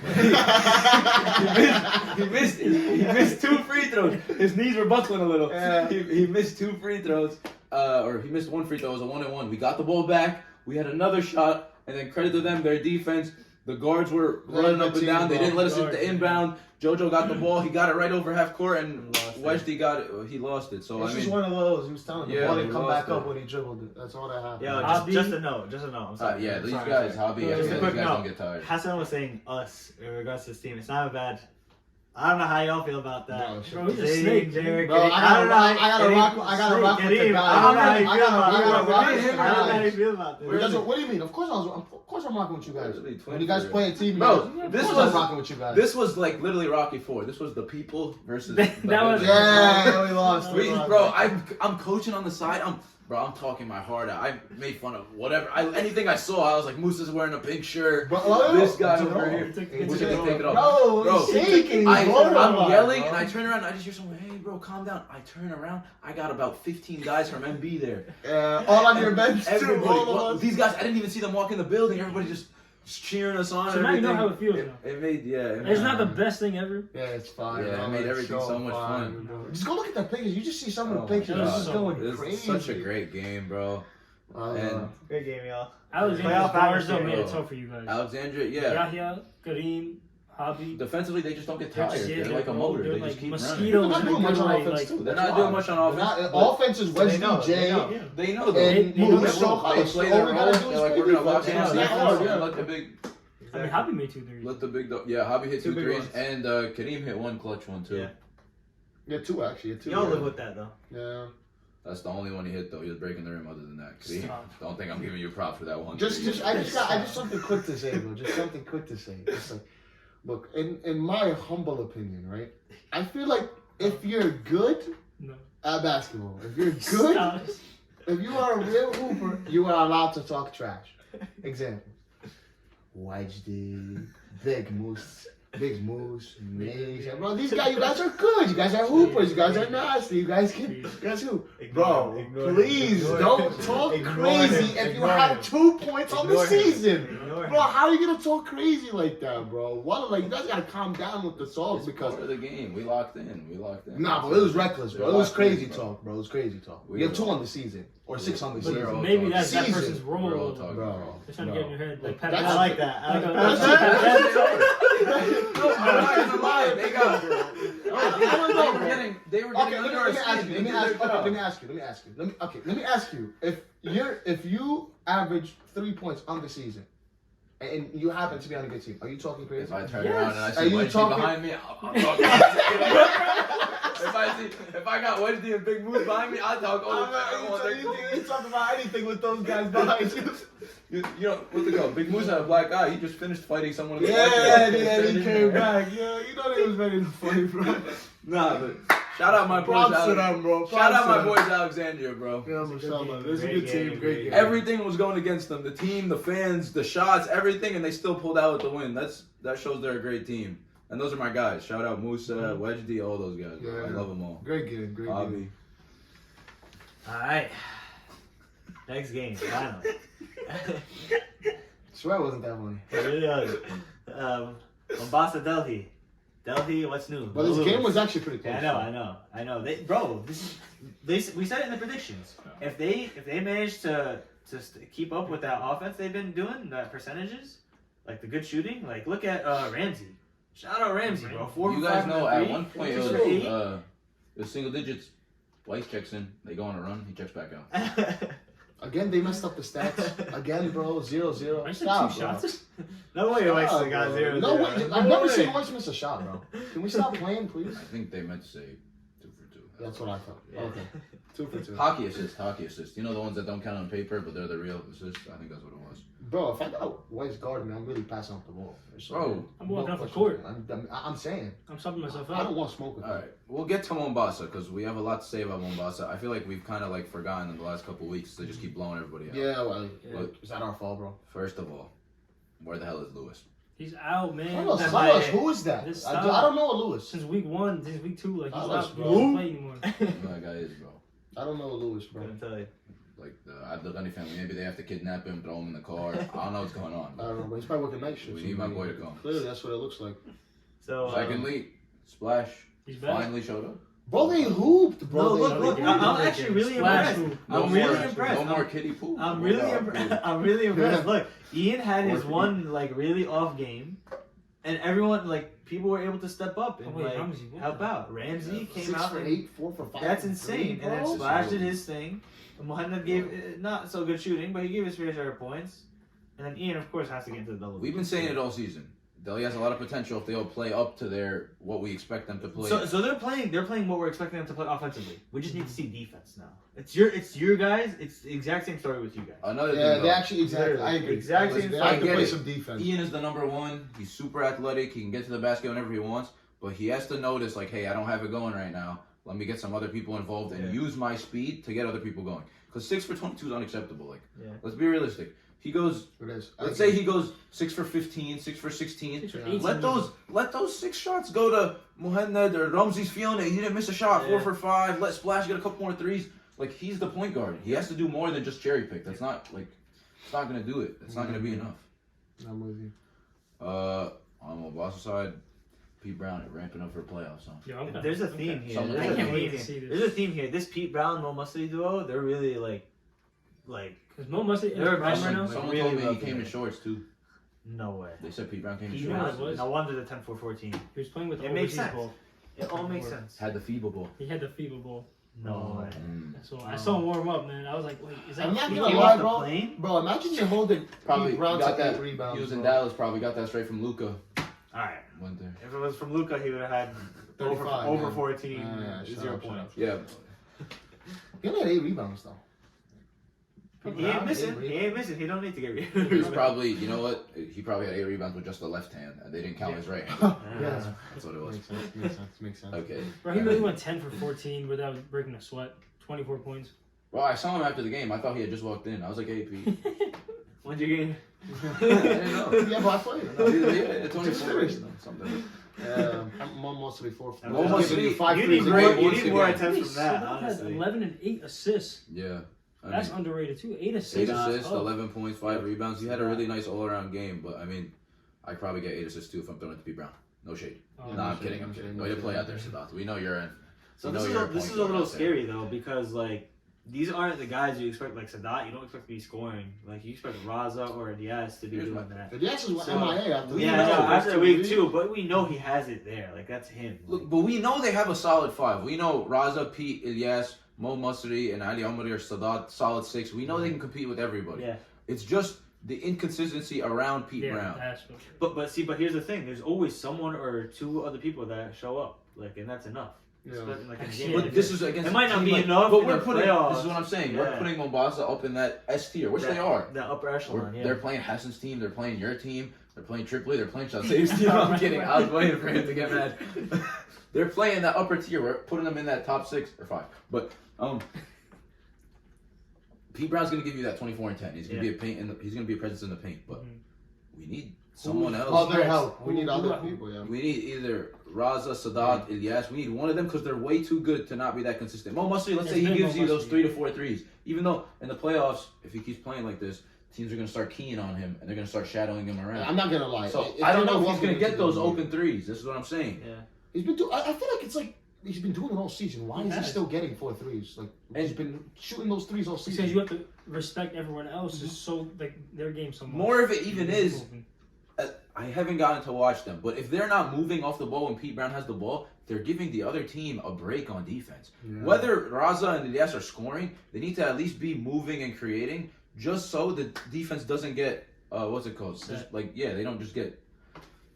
he missed 2 free throws. His knees were buckling a little. Yeah. He missed 2 free throws. Or he missed 1 free throw. It was a 1-and-1. We got the ball back. We had another shot, and then credit to them, their defense. The guards were running up and down. They didn't let us hit the inbound. JoJo got the ball. He got it right over half court, and Westy got it. He lost it. So It's I just mean, one of those. He was telling the Yeah, ball he didn't come lost back up it. when he dribbled it. That's all that happened. Yeah, just a no. I'm sorry. yeah, these Sorry, guys, sorry. Hobby, Just a these quick guys note. don't get tired. Hassan was saying us in regards to this team. It's not a bad. I don't know how y'all feel about that. No, shit. Bro, he's a Zayn, snake. Derek, Bro, Kareem, I gotta rock with the Kareem, guy. I don't know how you I feel gotta about rock it. with the I don't know how you guy. feel about this. What do you mean? Of course I'm rocking with you guys. Really, When you guys play a team, Bro, of this course was- I'm rocking with you guys. This was like literally Rocky 4. This was the people versus That the was- Village. Yeah, we lost. Bro, I'm coaching on the side. I'm talking my heart out. I made fun of whatever. Anything I saw, I was like, Moose is wearing a pink shirt. Bro, This guy it's over wrong. here. He took We it should off. take it off. Bro, Bro, he's shaking. I'm He's yelling, bro. and I turn around, and I just hear someone, hey, bro, calm down. I turn around, I got about 15 guys from MB there. All on your bench, too. Everybody, All well, of us. these guys, I didn't even see them walk in the building. Everybody just cheering us on. So and now you know everything. how it feels now. It made, It's not the best thing ever. Yeah, it's fine. Yeah, it bro. made It's everything so much fun. bro. Just go look at the pictures. You just see some of the Oh, pictures. my It's God. just going It's crazy. such a great game, bro. And Great game, y'all. Alexandria's Playoff guards though atmosphere. made it tough for you guys. Alexandria, yeah. Yahya, Kareem, Hobby. Defensively, they just don't get They're tired. just- yeah, They're like a bro, motor. they're They like just keep mosquitoes. They're running. not doing much on Like- offense, too. They're That's not doing why. much on They're offense. not- but Offense is They Wesley know, J. they know. They know though. And They know Moose, that so role. They close. play All their we role. gotta do They're is like, play we're gonna lock defense. in on It's not defense hard, and yeah. let the big, I mean, Hobby made 2 threes. let the big. Yeah, Hobby hit 2 Two big threes, ones. and Kareem hit 1 clutch one too. Yeah. Yeah, 2 actually. 2. Y'all live with that though. Yeah. That's the only one he hit though. He was breaking the rim. Other than that, Kareem, Stop. don't think I'm giving you props for that one. I just something quick to say, bro. Just something quick to say. Just like, look, in my humble opinion, right? I feel like if you're good No. at basketball, if you're good, Stop. if you are a real hooper, you are allowed to talk trash. Example: Wajdi, Big Moose, Maze. Bro, you guys are good. You guys are hoopers. You guys are nasty. You guys who? Bro, Ignore please him. don't talk Ignore crazy him. if you Ignore have him. 2 points on the Ignore him. season. Ignore him. Bro, how are you gonna talk crazy like that, bro? What, like, you guys gotta calm down with the talk It's because part of the game. We locked in. nah, bro, it was reckless, bro. It was Locked in, crazy bro. talk, bro. It was crazy talk. We You have were 2 all- on the season or 6 on the We're season. all Maybe talking. that's that Season. person's role. We're all talking. Bro. They're trying to get in your head. Like Pep That's- I like that. I like Like that. No, I'm not even lying. They got. I don't know, bro. They were Okay, getting let under our me ask skin. you. They did their job. Let me ask you. If you average 3 points on the season, and you happen to be on a good team, are you talking crazy? If I turn Yes. around and I Are see you Wednesday talking- behind me, I'm talking. If I got Wednesday and Big Moose behind me, I'll talk all the time. You talk about anything with those guys behind you. You know, what's the go? Big Moose had a black eye. He just finished fighting someone in the Yeah, he came back. Yeah, you know they was ready to fight, bro. Nah, but shout out my boys. Props to them, bro. Shout out my Props to boys, Alexandria, bro. them. Yeah, mashallah. This is a Great good team. game, Great game. Everything was going against them. The team, the fans, the shots, everything, and they still pulled out with the win. That shows they're a great team. And those are my guys. Shout out Musa, Wedge D, all those guys. Bro. I Yeah. love them all. Great game. Great game. Bobby. Alright. Next game, finally. Swear it wasn't that funny. It really was. Mombasa, Delhi. Delhi, what's new? But this game was actually pretty close. Yeah, I know. We said it in the predictions. If they manage to keep up with that offense they've been doing, that percentages, like the good shooting, like look at Ramsey. Shout out Ramsey, bro. 4 You for guys 5 know from at three, one point 6 for 8. it was single digits. Weiss checks in. They go on a run. He checks back out. Again, they messed up the stats. Again, bro, 0-0. I said Stop, 2 bro. shots. No way Weiss Stop, got bro. 0. No way. I've No never way. seen Weiss miss a shot, bro. Can we stop playing, please? I think they meant to say 2 for 2. That's what I thought. Yeah. Okay. 2 for 2. Hockey assist. You know the ones that don't count on paper, but they're the real assists? I think that's what it was. Bro, if I got Weiss guarding me, I'm really passing off the ball. Bro, I'm walking off the question. court. I'm saying. I'm subbing myself I out. don't want smoke with All right, we'll get to Mombasa because we have a lot to say about Mombasa. I feel like we've kind of like forgotten in the last couple of weeks. They just keep blowing everybody out. Yeah, well, Look. is that our fault, bro? First of all, where the hell is Lewis? He's out, man. Carlos That's Salas, my- who is that? This I style. don't know a Lewis. Since week 1, since week 2, like he's Carlos, not he bro. doesn't play anymore. That guy is, bro. I don't know a Lewis, bro. Couldn't tell you. Like the Abdul family, maybe they have to kidnap him, throw him in the car. I don't know what's going on. I don't know, but he's probably working night shifts. We need my boy to come. Clearly, that's what it looks like. So Secondly, Splash He's back. finally showed up. Bro, they hooped, bro. No, They look, hooped. I'm actually really Splash impressed. hoop. I'm really more, impressed. No more kiddie pool. I'm really impressed. I'm really impressed. Look, Ian had his Or- one like really off game, and everyone like people were able to step up and Oh, wait, like Ramsey, what help the- out. Ramsey came 6 out for and 8, 4 for 5. that's insane. And then bro. Splash did his thing. Mohammed gave not so good shooting, but he gave his fair share of points. And then Ian, of course, has to get into the double. We've been saying it all season. Delhi has a lot of potential if they'll play up to their what we expect them to play. So they're playing what we're expecting them to play offensively. We just need to see defense now. It's your guys. It's the exact same story with you guys. Another Yeah, thing, they though, actually, exactly. I agree. Exact They same have to thing. I play get some it. defense. Ian is the number 1. He's super athletic. He can get to the basket whenever he wants. But he has to notice, like, hey, I don't have it going right now. Let me get some other people involved and use my speed to get other people going. Because 6 for 22 is unacceptable. Like, let's be realistic. He goes. It is. Let's say he goes 6 for 15, 6 for 16. 6 for Yeah. 18. Let those 6 shots go to Mohammed or Ramsey's Fiona. He didn't miss a shot. 4 for 5. Let Splash get a couple more threes. Like, he's the point guard. He has to do more than just cherry pick. That's not like. It's not gonna do it. It's not gonna be enough. I'm with you. On Mombasa side, Pete Brown ramping up for playoffs. Huh? Yo, I'm There's a kinda- theme I'm here. Someone- kinda- There's I a can't wait theme to see here. this. There's a theme here. This Pete Brown Mo Mustard duo, they're really like Because Mo Mustard in They're his prime right aggressive. now. Someone really told me he love came in it. shorts too. no way. They said Pete Brown came in Pete You know what shorts. it was? No wonder the 10-4-14. He was playing with It makes overseas sense. ball. It all makes sense. Had the FIBA ball. He had the FIBA ball. No way. So I saw him warm up, man. I was like, wait, is that I'm not FIBA? gonna came lie, off the bro. plane? Bro, imagine you're holding Probably Pete Brown got to 8 that. rebounds. He was in bro. Dallas. Probably got that straight from Luca. Alright. Went there. If it was from Luca, he would have had 35, over man. 14, Yeah, 0 shut points. up. Yeah. He only had 8 rebounds, though. He ain't missing. He ain't missing. He don't need to get He was rebounded. probably, you know what? He probably had 8 rebounds with just the left hand, and they didn't count his right hand. Yeah. That's what it was. Makes sense. Okay. Bro, he really went 10 for 14 without breaking a sweat. 24 points. Well, I saw him after the game. I thought he had just walked in. I was like, hey, Pete. When'd you get? I didn't know. Yeah, but I played. No, it's only Just 4 finished. something. I'm mostly 4. Mo Mustard- Giving you 5 You threes need a more. game. You once need more again. attempts from that. Sadat had Honestly. 11 and 8 assists. Yeah. I That's mean, underrated too. 8 8 assists. assists, Oh. 11 points, 5 rebounds. He had a really nice all-around game, but I mean, I'd probably get 8 assists too if I'm throwing it to Pete Brown. No shade. Oh, Nah, I'm shade, kidding. no I'm shade, kidding. no Way to shade. play out there, Sadat. We know you're in. So we know this is you're a point little guard out there. scary though because like these aren't the guys you expect like Sadat. You don't expect to be scoring. Like you expect Raza or Diaz to be Here's doing my- that. The Diaz is So- MIA after Yeah, the no, first after 2 week weeks. 2, but we know he has it there. Like that's him. Look, but we know they have a solid 5. We know Raza, Pete, Ilyas, Mo Mustard, and Ali Omari or Sadat, solid 6. We know they can compete with everybody. Yeah. It's just the inconsistency around Pete Yeah, Brown. that's for sure. But here's the thing. There's always someone or 2 other people that show up. Like and that's enough. Yeah. Especially, like, in a Actually, game yeah, But this is against It might a not team be like- enough But in we're the putting. playoffs. This is what I'm saying. We're Yeah. putting Mombasa up in that S tier, which they are. The upper echelon. Yeah. They're playing Hassan's team. They're playing your team. They're playing Tripoli. They're playing Chelsea's team. I'm kidding. I was waiting for him to get mad. They're playing that upper tier. We're putting them in that top 6 or 5. But Pete Brown's gonna give you that 24 and 10. He's gonna be a paint. He's gonna be a presence in the paint. But we need someone else. Other help. We need Who- other who- people, yeah. We need either Raza, Sadat, Ilyas. We need one of them because they're way too good to not be that consistent. Mo Mustard, let's It's say he been gives Mo you those Mustard. 3 to 4 threes. Even though in the playoffs, if he keeps playing like this, teams are going to start keying on him and they're going to start shadowing him around. I'm not gonna lie. So If I don't you're know if not he's going to welcome get those the league. open threes. This is what I'm saying. Yeah. He's been doing. I feel like it's like he's been doing it all season. Why He is he has. still getting 4 threes? Like And- he's been shooting those 3s all season. Because you have to respect everyone else. Just so like their game so much. More of it even is, I haven't gotten to watch them, but if they're not moving off the ball when Pete Brown has the ball, they're giving the other team a break on defense. Yeah. Whether Raza and Ilyas are scoring, they need to at least be moving and creating, just so the defense doesn't get what's it called? Just, like they don't just get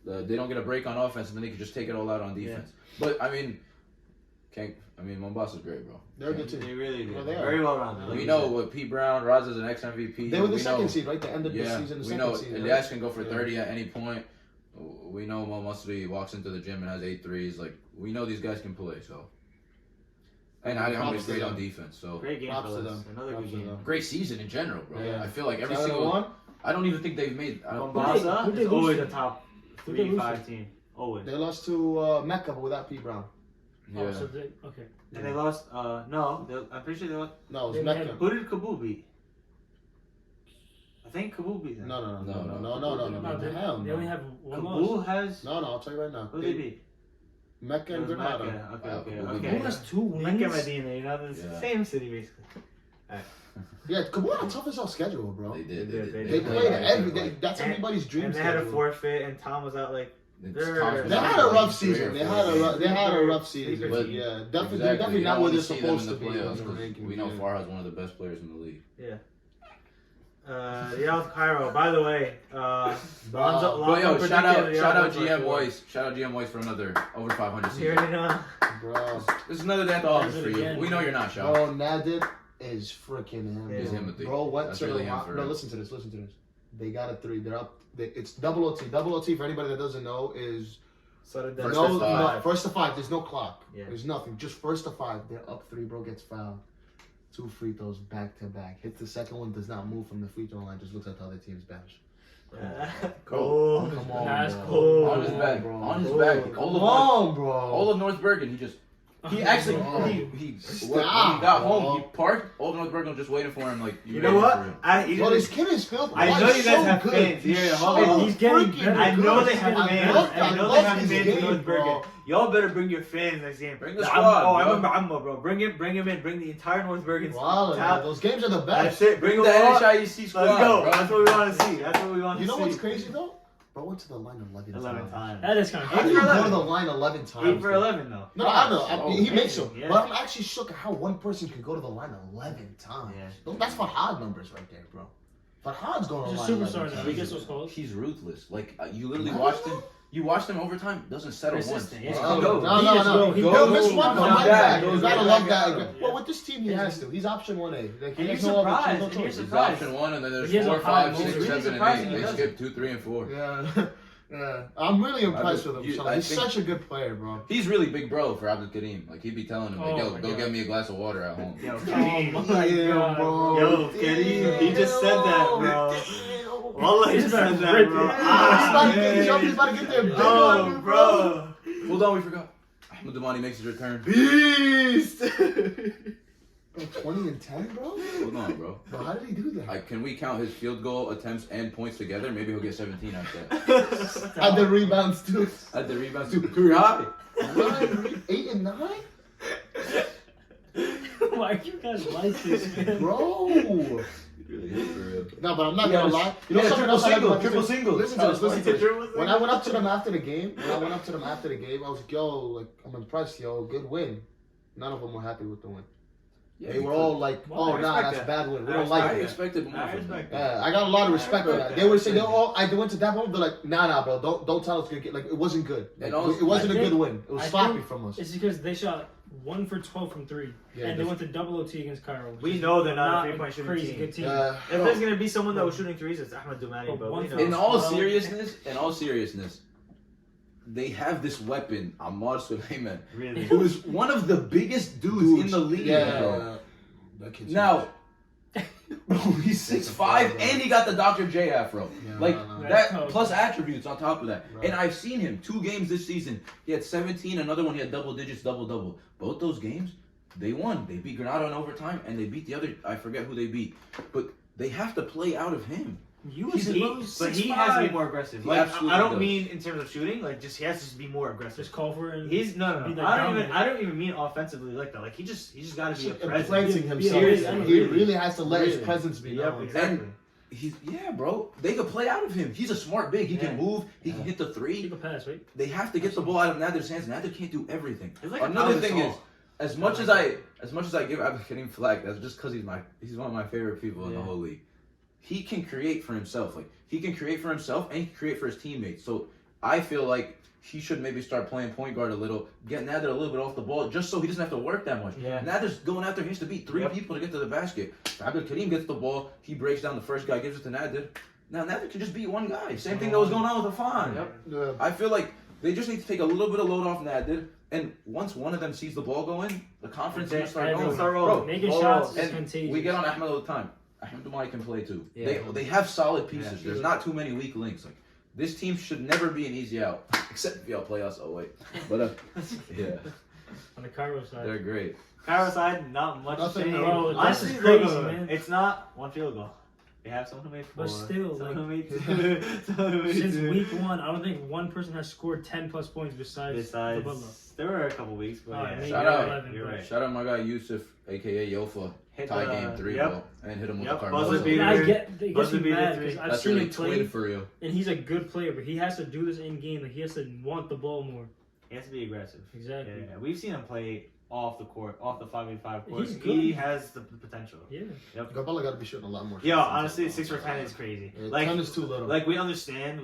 they don't get a break on offense, and then they can just take it all out on defense. But I mean, Mombasa's great, bro. They're a good team. They really do. Well, they are. Very well rounded. We know what Pete Brown, Raza's an ex-MVP. They were the We second know- seed, right? The end of the Yeah, season, the we second know seed. Ilyas right? can go for Yeah. 30 at any point. We know Mo Mustard walks into the gym and has 8 threes. Like, we know these guys can play, so. And I'm Props to great them. on defense, so. Great game Props for to us. them. Another Props good to game. them. Great season in general, bro. Yeah. I feel like every 7-1? single. I don't even think they've made. Who Mombasa they is lose always to? a top Who they lose 3-5 team. Always. They lost to Mecca, but without P. Brown. Yeah. Oh, so they, okay. And they lost. No, I'm pretty sure they lost. No, it was They Mecca. had- Who did Kabul beat? I think Kabul beat them. No. No, they, Hell they no. only have one Kabul loss. has. No, I'll tell you right now. Who did they beat? Mecca It and was Granada. Mecca. Okay, Wow, okay, Kabul okay. beat Who has 2 wins? Mecca, Medina, you know, the Yeah. same city basically. Yeah, Kabul had a tough as hell schedule, bro. They did. They played every. That's And- everybody's dream And they had a schedule. forfeit, and Tom was out like. They had a rough season. They had a rough season. But- Yeah, definitely, Exactly. definitely You not don't where want they're to see them supposed in to the be. playoffs in the 'cause rankings, we know yeah. Farhad's one of the best players in the league. Riyadh, Cairo. By the way, Lonzo But yo, predicted shout out Riyadh was GM like Weiss. Shout out GM Weiss for another over 500 You season. already know. Bro, This is another day at the office That's for it you. again, We know man. you're not shocked. bro, Nadir is freaking him. He's bro. him with the- Bro, went that's to the really him line. for No, real. listen to this. They got a 3. They're up. It's double OT. Double OT, for anybody that doesn't know, is So did First no, to five. no, first to 5. There's no clock. Yeah. There's nothing. Just first to 5. They're up 3. Bro gets fouled. 2 free throws back to back. Hits the second one. Does not move from the free throw line. Just looks at the other team's bench. Cool. Come on, That's bro. cool. On his back. bro. On his Come back. All bro. of North Bergen, he actually, when he Stop, got bro. home, he parked. All of North Bergen was just waiting for him. Like, You know what? Bro, this kid is filthy. I know you guys have fans. He's Yeah, so hold on. He's getting freaking better. I know good. they have I fans. love- I know love they have his fans in game, North bro. Bergen. Y'all better bring your fans next game. Bring the I'm- squad, Oh, I bro. remember Amma, bro. Bring him in. Bring the entire North Bergen. Wow, talent. those games are the That's best. it. Bring Bring the them all. NHIEC squad, Let's go. bro. That's what we want to see. That's what we want You to know see. what's crazy though? Bro went to the line 11 11 times. times. That is kind of How do crazy. you 8 for go to 11. the line 11 times? 8 for bro? 11 though. No, I know. Oh, He makes them. yeah. But I'm actually shook at how one person could go to the line 11 times. Yeah. That's Farhad numbers right there, bro. Farhad's going to the He's a line superstar 11 now. times. He gets those calls. He's ruthless. Like, you literally No. watched him. You watched him overtime. Doesn't settle once. Persistent, yeah. No, Go. no, He no, just no. go- he He'll goes- miss one from goes right back, back. goes You gotta right love back that. out. Well, with this team, he has to. He's option 1A. Like, he And has you're no other surprised, choice, no and you're choice. He's surprised. option 1, and then there's He has a 4, high 5, motor. 6, Really 7, and surprising 8. he They doesn't. skip 2, 3, and 4. Yeah. Yeah. I'm really impressed with him. You- Sean. I He's think- such a good player, bro. He's really big bro for Abdul Kareem. Like, he'd be telling him, like, Oh yo, my go God. get me a glass of water at home. Yo, Oh Kareem. my Yeah, God, bro. Yo, Kareem. He just said that, bro. Wallah, he He's just about said to that, rip bro. it. He's about to man. get, he's about to get there big on Oh, you, bro. Hold on, we forgot. Ahmed Damani makes his return. Beast. Bro, 20 and 10, bro? Hold on, bro. Bro, how did he do that? Can we count his field goal attempts and points together? Maybe he'll get 17 after that. Had the rebounds, too. At the rebounds, too. Career high. 8 and 9? Why you guys like this, man? Bro. Really is for real. No, but I'm not Yeah, gonna lie. You know yeah, something triple else I like single, about this triple is- single. Listen to this, listen to this. Triple When I went up to them after the game, I was like, yo, like, I'm impressed, yo, good win. None of them were happy with the win. Yeah, They were because all like, Well, oh, I nah, respect that's a that. bad win. We I don't I like it. expected more I from him. respect that. Yeah, I got a lot of respect for respect that. that. They were saying, they went to that moment, they're like, nah, bro, don't tell us to get, like, it wasn't good. Like, And also, it wasn't I a good think- win. It was I sloppy think from us. It's because they shot 1 for 12 from 3, Yeah, and they this- went to double OT against Cairo. which We is know they're not a a three-point shooting crazy team. good team. If there's gonna be someone that was shooting threes, it's Ahmed Dumani, But but one we know. thing- In all Well- seriousness, they have this weapon, Ammar Suleiman, Really. who is one of the biggest dudes in the league, bro. That kid's Now, bro, he's 6'5", and he got the Dr. J afro. Yeah, Like, no, no. that, That's tough. plus attributes on top of that. Right. And I've seen him 2 games this season. He had 17, another one he had double digits, double-double. Both those games, they won. They beat Granada in overtime, and they beat the other, I forget who they beat. But they have to play out of him. You He's was a- But he has to be more aggressive. He Like, absolutely I don't does. mean in terms of shooting. Like, just he has to just be more aggressive. just call for it. And He's no. be that I dominant. don't even mean offensively like that. Like he just got to be a presence. Planting Yeah, himself. yeah, He really. really has to let his Really. presence be Yep, known. exactly. Yeah, bro. They could play out of him. He's a smart big. He can Yeah. move. He can hit the keep 3. a pass, right? They have to get the ball out of Nader's hands. Nader can't do everything. He's like a Another Pau thing Gasol. is, as much as I give Abdul Kareem flack, that's just because he's one of my favorite people in the Yeah. whole league. He can create for himself. Like, he can create for himself and he can create for his teammates. So I feel like he should maybe start playing point guard a little, get Nader a little bit off the ball, just so he doesn't have to work that much. Yeah. Nader's going out there, he has to beat 3 Yep. people to get to the basket. Abdul Kareem gets the ball, he breaks down the first guy, gives it to Nader. Now Nader can just beat one guy. Same thing that was going on with Afan. Yep. Yeah. I feel like they just need to take a little bit of load off Nader, and once one of them sees the ball going, the confidence is going to start And going. start rolling. Bro, Making Oh, shots is and contagious. we get on Ahmed all the time. Ahmed Dumai can play too. Yeah. They have solid pieces. Yeah. There's not too many weak links. Like this team should never be an easy out, except if y'all play us. Oh wait, but yeah, On the Cairo side. they're great. Cairo side, not much Nothing change. bro, this Honestly, is crazy, look, man. it's not one field goal. They have someone who made 4. But still, someone like, who made 2. someone who made Since 2. week 1, I don't think one person has scored 10 plus points besides the Butler. There were a couple weeks, but Alright, yeah. maybe Shout out. 11, You're but- right. Shout out my guy Yusuf, aka Yofa, Hit tie the- game 3 yep. ball, and hit him with Yep, the buzzer Carmelo. beater. And I get, it gets Buzzer me beater mad 3. because I've That's seen really him play, twin for you. and he's a good player, but he has to do this in game. Like he has to want the ball more. He has to be aggressive. Exactly. Yeah. We've seen him play off the court, off the 5v5 court. He's good. He has the potential. Yeah. Yep. Gabella got to be shooting a lot more. Yo, shots. honestly, 6 for 10 is crazy. Yeah, Like, 10 is too little. like we understand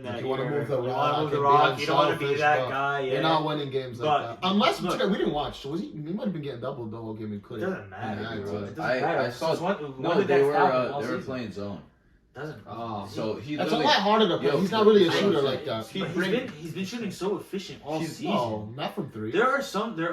that You wanna you're- move the you wanna rock move the and be rock. You don't want to be unselfish, that but guy. Yeah. You're not winning games like But, that. Unless look, we didn't watch. So was he might have been getting doubled the whole game. He It couldn't. doesn't matter. Yeah, bro. it It was. doesn't I matter. saw. Since when No, did they that were happen all they were season? playing zone. Doesn't. Oh. So he It's a literally. lot harder to play. Yo, He's not really a I- shooter like that. He's been shooting so efficient all He's- season. No, not from 3. There are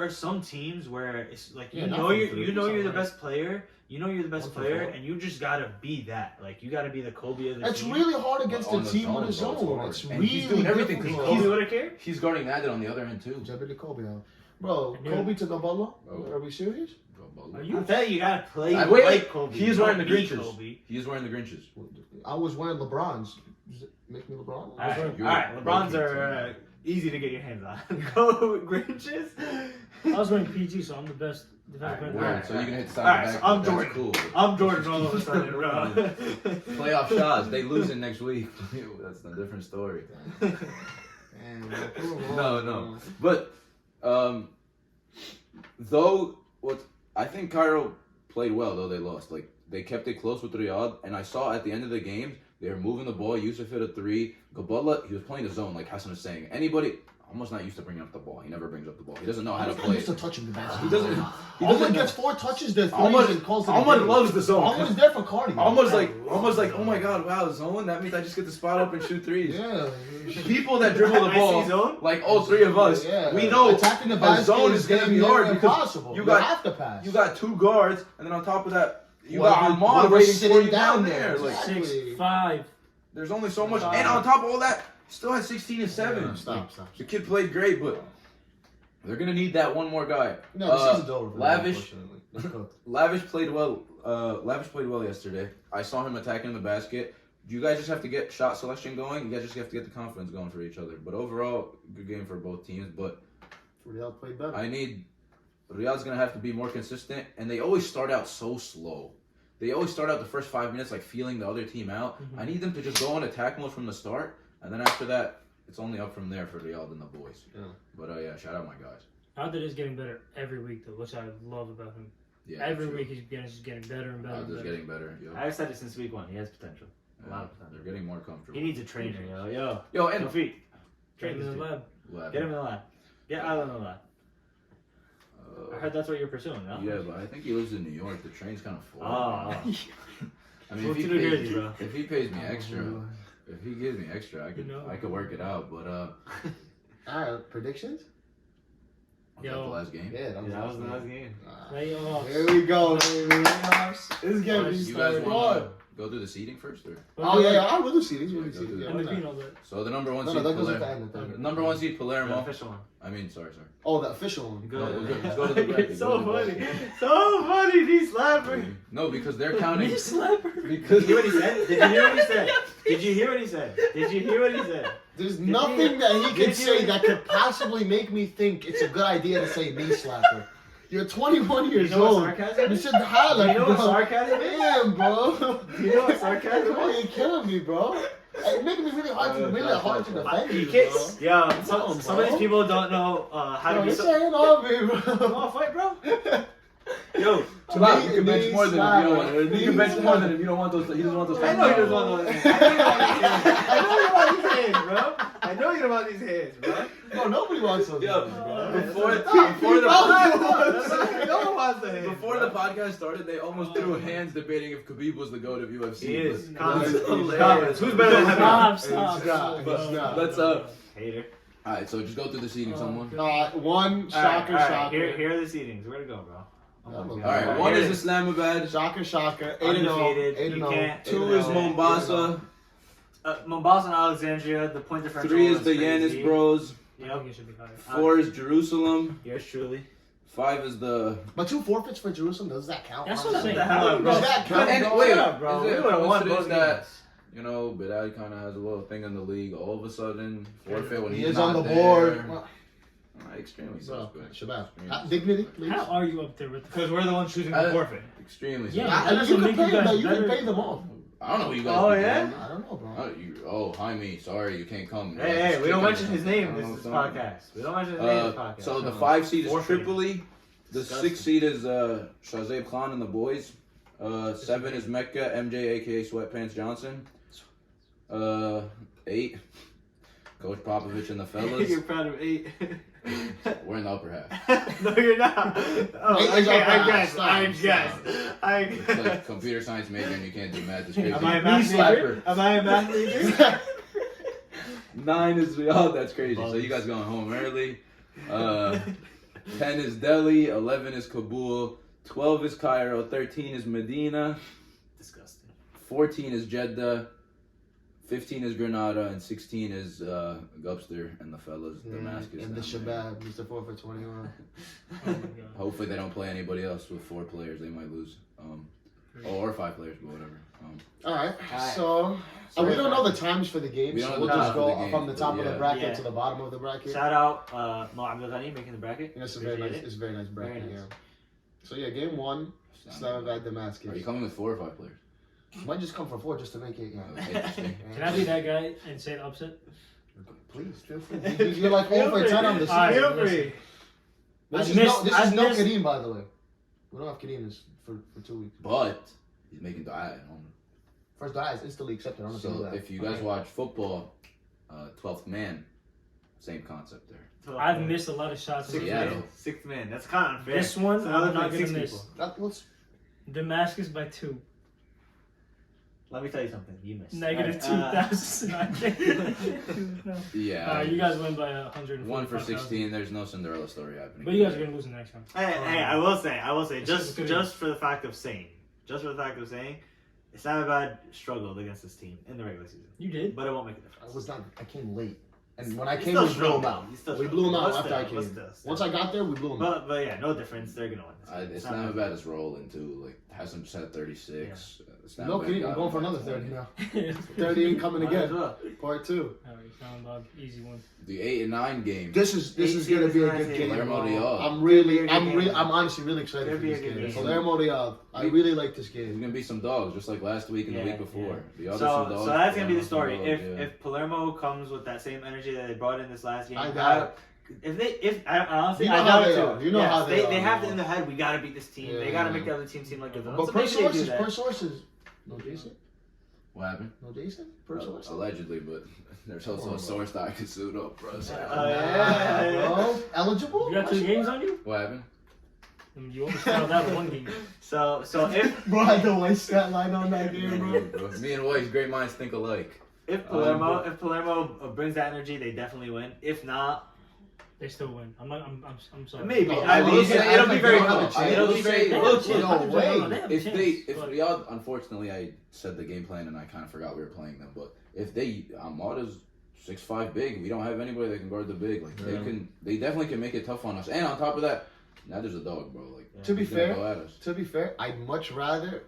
some teams where it's like Yeah, you not know from you're three. you know you're the Alright. best player. You know you're the best One for player, 4. and you just gotta be that. Like you gotta be the Kobe of the It's team. really hard against On the the team with a zone, bro, it's zone. hard. It's And really he's doing everything. difficult. Kobe would have cared. He's guarding that on the other end too. Jabba the Kobe out. Bro, Yeah. Kobe to Gabella? Oh. Are we serious? Are you? I'm telling you, you gotta play Wait, like wait. Kobe. He is You wearing the don't be Grinches. Kobe. He is wearing the Grinches. I was wearing LeBron's. Does it make me LeBron? All right, You're all right. LeBrons low-key are too. easy to get your hands on. Go Grinches. I was wearing PG, so I'm the best defensive player. Word. Alright, So you can hit the alright, side so back. I'm That's Jordan. cool. I'm Jordan all of a sudden, bro. Playoff shots. They losing next week. That's a different story. Damn, bro, come on, No. bro. But though what I think Cairo played well, though they lost. Like they kept it close with Riyadh, and I saw at the end of the game they were moving the ball. Yusuf hit a 3. Gabella, he was playing the zone, like Hassan was saying. Anybody almost not used to bringing up the ball. He never brings up the ball. He doesn't know how to He's not play. used to touching the basket. He doesn't. He Almost doesn't. gets 4 touches there. Almost- and calls it a Almost game. loves the zone. Almost is there for cardio. Almost like, oh my God, wow, zone. That means I just get to spot up and shoot threes. Yeah. People that dribble the I ball, see zone. like all 3 of us, Yeah. we know attacking the a basket zone is gonna be damn hard near because impossible. you You got- have to pass. you got 2 guards, and then on top of that, you Whoever- got Ahmad whoever's waiting for sitting you down there. Like, Exactly. 6'5". there's only so much, Five. and on top of all that, still had 16 and 7. Yeah, stop. The kid played great, but they're gonna need that one more guy. No, the season's over. for them, Lavish. unfortunately. Let's go. Lavish played well. Lavish played well yesterday. I saw him attacking the basket. You guys just have to get shot selection going. You guys just have to get the confidence going for each other. But overall, good game for both teams. But Riyadh played better. I need Riyadh's gonna have to be more consistent, and they always start out so slow. They always start out the first 5 minutes like feeling the other team out. Mhm. I need them to just go on attack mode from the start, and then after that, it's only up from there for Riyadh and the boys. Yeah. But yeah, shout out my guys. Alder is getting better every week, though, which I love about him. Yeah, Every true. week he's just getting better and better. And Alder's better. getting better. Yo. I've said it since week 1. He has potential. A lot of They're potential. getting more comfortable. He needs a trainer, yo. Yo, Yo, and feet. Get him in the lab. Get him in the lab. Get out of the lab. I heard that's what you're pursuing, no? Yeah, but I think he lives in New York. The train's kind of full. Oh. I mean, Move if to he, New pays, Jersey, bro. if he pays me extra, if he gives me extra, I could work it out. But Alright, predictions? was that the last game? Yeah, That was the last game. Playoffs. Here we go, baby. This game Nice. is You guys starting. want to go through the seeding first, or Oh yeah, I will do seedings. We'll do Go do seedings. that. Yeah, why MVP and not? all that. so the number 1 No, seed that goes at the Palermo. end. At the end. Number 1 seed The Palermo. official one. I mean, sorry. Oh, the official one. Go No, ahead. let's go to the bracket. It's Go so to the funny. bracket. So funny, these slappers. No, because they're counting. Me slapper. Did you hear what he said? Did you hear what he said? Did you hear what he said? Did you hear what he said? There's Did nothing you- that he did can you- say that could possibly make me think it's a good idea to say knee slapper. You're 21 years You know what old. sarcasm You is? should highlight, You know what bro. sarcasm is? Damn, bro. Do you know what sarcasm Bro, is? you're killing me, bro. It's making me really hard to defend You you, can't. bro. Yeah, Come some on, of these bro. people don't know how to Bro, be you're so. saying all me, You bro. want to fight, bro? Yo, Chill out. You Knee- can bench knee more than if you slapper. don't want. You Knee can bench more slapper. than if you don't want those. He doesn't want those. I know you don't want those hands. I know you want these hands, bro. I know you don't want these hands, bro. Bro, nobody wants those. Yo, things, bro. before That's the No one wants the hands. before the podcast started, they almost threw hands debating if Khabib was the GOAT of UFC. He is. but- Confidence. That's hilarious. Confidence. Who's better than him? Stop, It's stop. not, But it's not. let's Hater. All right, so just go through the seating, Oh, someone. God. One, shocker, All right, shocker. Here are the seedings. Where to go, bro? Yeah, Oh my all God. All right, Alright, one here is it is. Islamabad. Shocker, shocker. 8-0. Undefeated. 8-0. You can't- 2 is 8-0. Mombasa. Mombasa and Alexandria. The point differential. 3 is was the crazy. Yanis Bros. I Yep. think it should be higher. 4 is Jerusalem. Yours truly. 5 is the. But 2 forfeits for Jerusalem, does that count? That's what I'm saying. What the hell, bro? Does that count? And bro? wait, Shut up, bro. is We it would've won coincidence both that games. you know Bilal kind of has a little thing in the league? All of a sudden, forfeit when He he's is not on the there. board. Extremely Bro, suspect. Shabab. Extremely Dignity, please. How are you up there with the Because we're the ones choosing the forfeit. Extremely Yeah. suspect. That doesn't You make can you pay guys them. You can better. pay them off. I don't know who you guys. Oh, be yeah? doing. I don't know, bro. Jaime, sorry, you can't come. Hey, we don't mention his name I in don't know this what's going on. podcast. We don't mention his name in this podcast. So the 5 seed is Forfeit. Tripoli. The Disgusting. 6 seed is Shazib Khan and the boys. 7 is Mecca, MJ aka Sweatpants Johnson. 8, Coach Popovich and the fellas. You're proud of 8. We're in the upper half. No, you're not. Oh, Eight is okay, upper I half. guess. Stop, I guess. It's like computer science major and you can't do math. It's crazy. Am I a Me math major? slapper. Am I a math major? 9 is Riyadh. That's crazy. So you guys going home early. 10 is Delhi. 11 is Kabul. 12 is Cairo. 13 is Medina. Disgusting. 14 is Jeddah. 15 is Granada. And 16 is Gupster and the fellas, Damascus. And the down there. Shabab, Mr. 4 for 21. Oh my God. Hopefully they don't play anybody else with 4 players. They might lose. Or 5 players, but whatever. Alright, Alright. so we don't know the times for the game, We so don't we'll know the just time for go the game, from the top but of the yeah. bracket Yeah. to the bottom of the bracket. Shout out Mo Abdul Ghani making the bracket. Yeah, it's a very nice, Appreciate it's a very nice bracket. Very nice. Yeah. So yeah, game 1, Islamabad, Damascus. Are you coming with 4 or 5 players? Might just come for 4 just to make it. Yeah. Interesting. Can I be that guy and say an upset? Please, feel free. You're like 0 for 10 on the Alright, season. Feel free. This I is missed- this I is no missed- Kareem, by the way. We don't have Kareem for 2 weeks. But he's making dua at home. First die is instantly accepted. I don't know if you know So that. if you guys watch football, 12th man, same concept there. I've missed a lot of shots. in Sixth the Yeah. man. game. Sixth man. That's kind of unfair. This one, So I'm I look not like gonna 6 miss. people. Let's Damascus by 2. Let me tell you something. You missed. Negative Alright, 2,000. No. Yeah. You guys win by 145,000. 1 for 16. There's no Cinderella story happening. But you guys are gonna lose in the next round. Hey, I will say, This just is good. just for the fact of saying, Islamabad struggled against this team in the regular season, You did. but it won't make a difference. I came late. And when I You came, still we blew them struggled. out. You still We blew them struggled. out But after I still, came. but still. Once I got there, we blew them out. But yeah, no difference. They're gonna win. This. Islamabad is rolling too. Like hasn't just had 36. No Islamabad kidding, got I'm going for him at another 30 20. now. 30 ain't coming Might as again. well. Part 2. Alright, Islamabad, easy one. The 8 and 9 game. This is gonna be a good game. Palermo Riyadh. I'm honestly really excited It'll for be this a good game. game. Palermo Riyadh. I really like this There's game. gonna be some dogs, just like last week and the week before. The other some So dogs, that's gonna be the Palermo's story. some If dogs, yeah. if Palermo comes with that same energy that they brought in this last game, I doubt I honestly You know I how doubt they it too. are. You know Yes, how they they are, have man. it in their head. We gotta beat this team. They Yeah. gotta make the other team seem like the villain. But So per maybe they do sources, that. no Jason? What happened? No Jason? Per sources? Allegedly, but there's also a source that I could suit up, bro. So. Yeah. Bro, eligible? You got 2 games on you? What happened? You almost failed out in 1 game. So if Bro, I had the white stat line on that game, bro. Me and White, great minds think alike. Palermo brings that energy, they definitely win. If not, They still win. I'm sorry. maybe. No, I I mean, will say- it'll I be very don't have a close. chance. It'll be I will very say, close. look, Yeah, no way. they have a If chance, if but- Riyadh, unfortunately, I said the game plan and I kind of forgot we were playing them. But if they, Ahmada's 6'5" big. We don't have anybody that can guard the big. Like they definitely can make it tough on us. And on top of that, now there's a dog, bro. Like To be he's gonna fair, go at us. I'd much rather.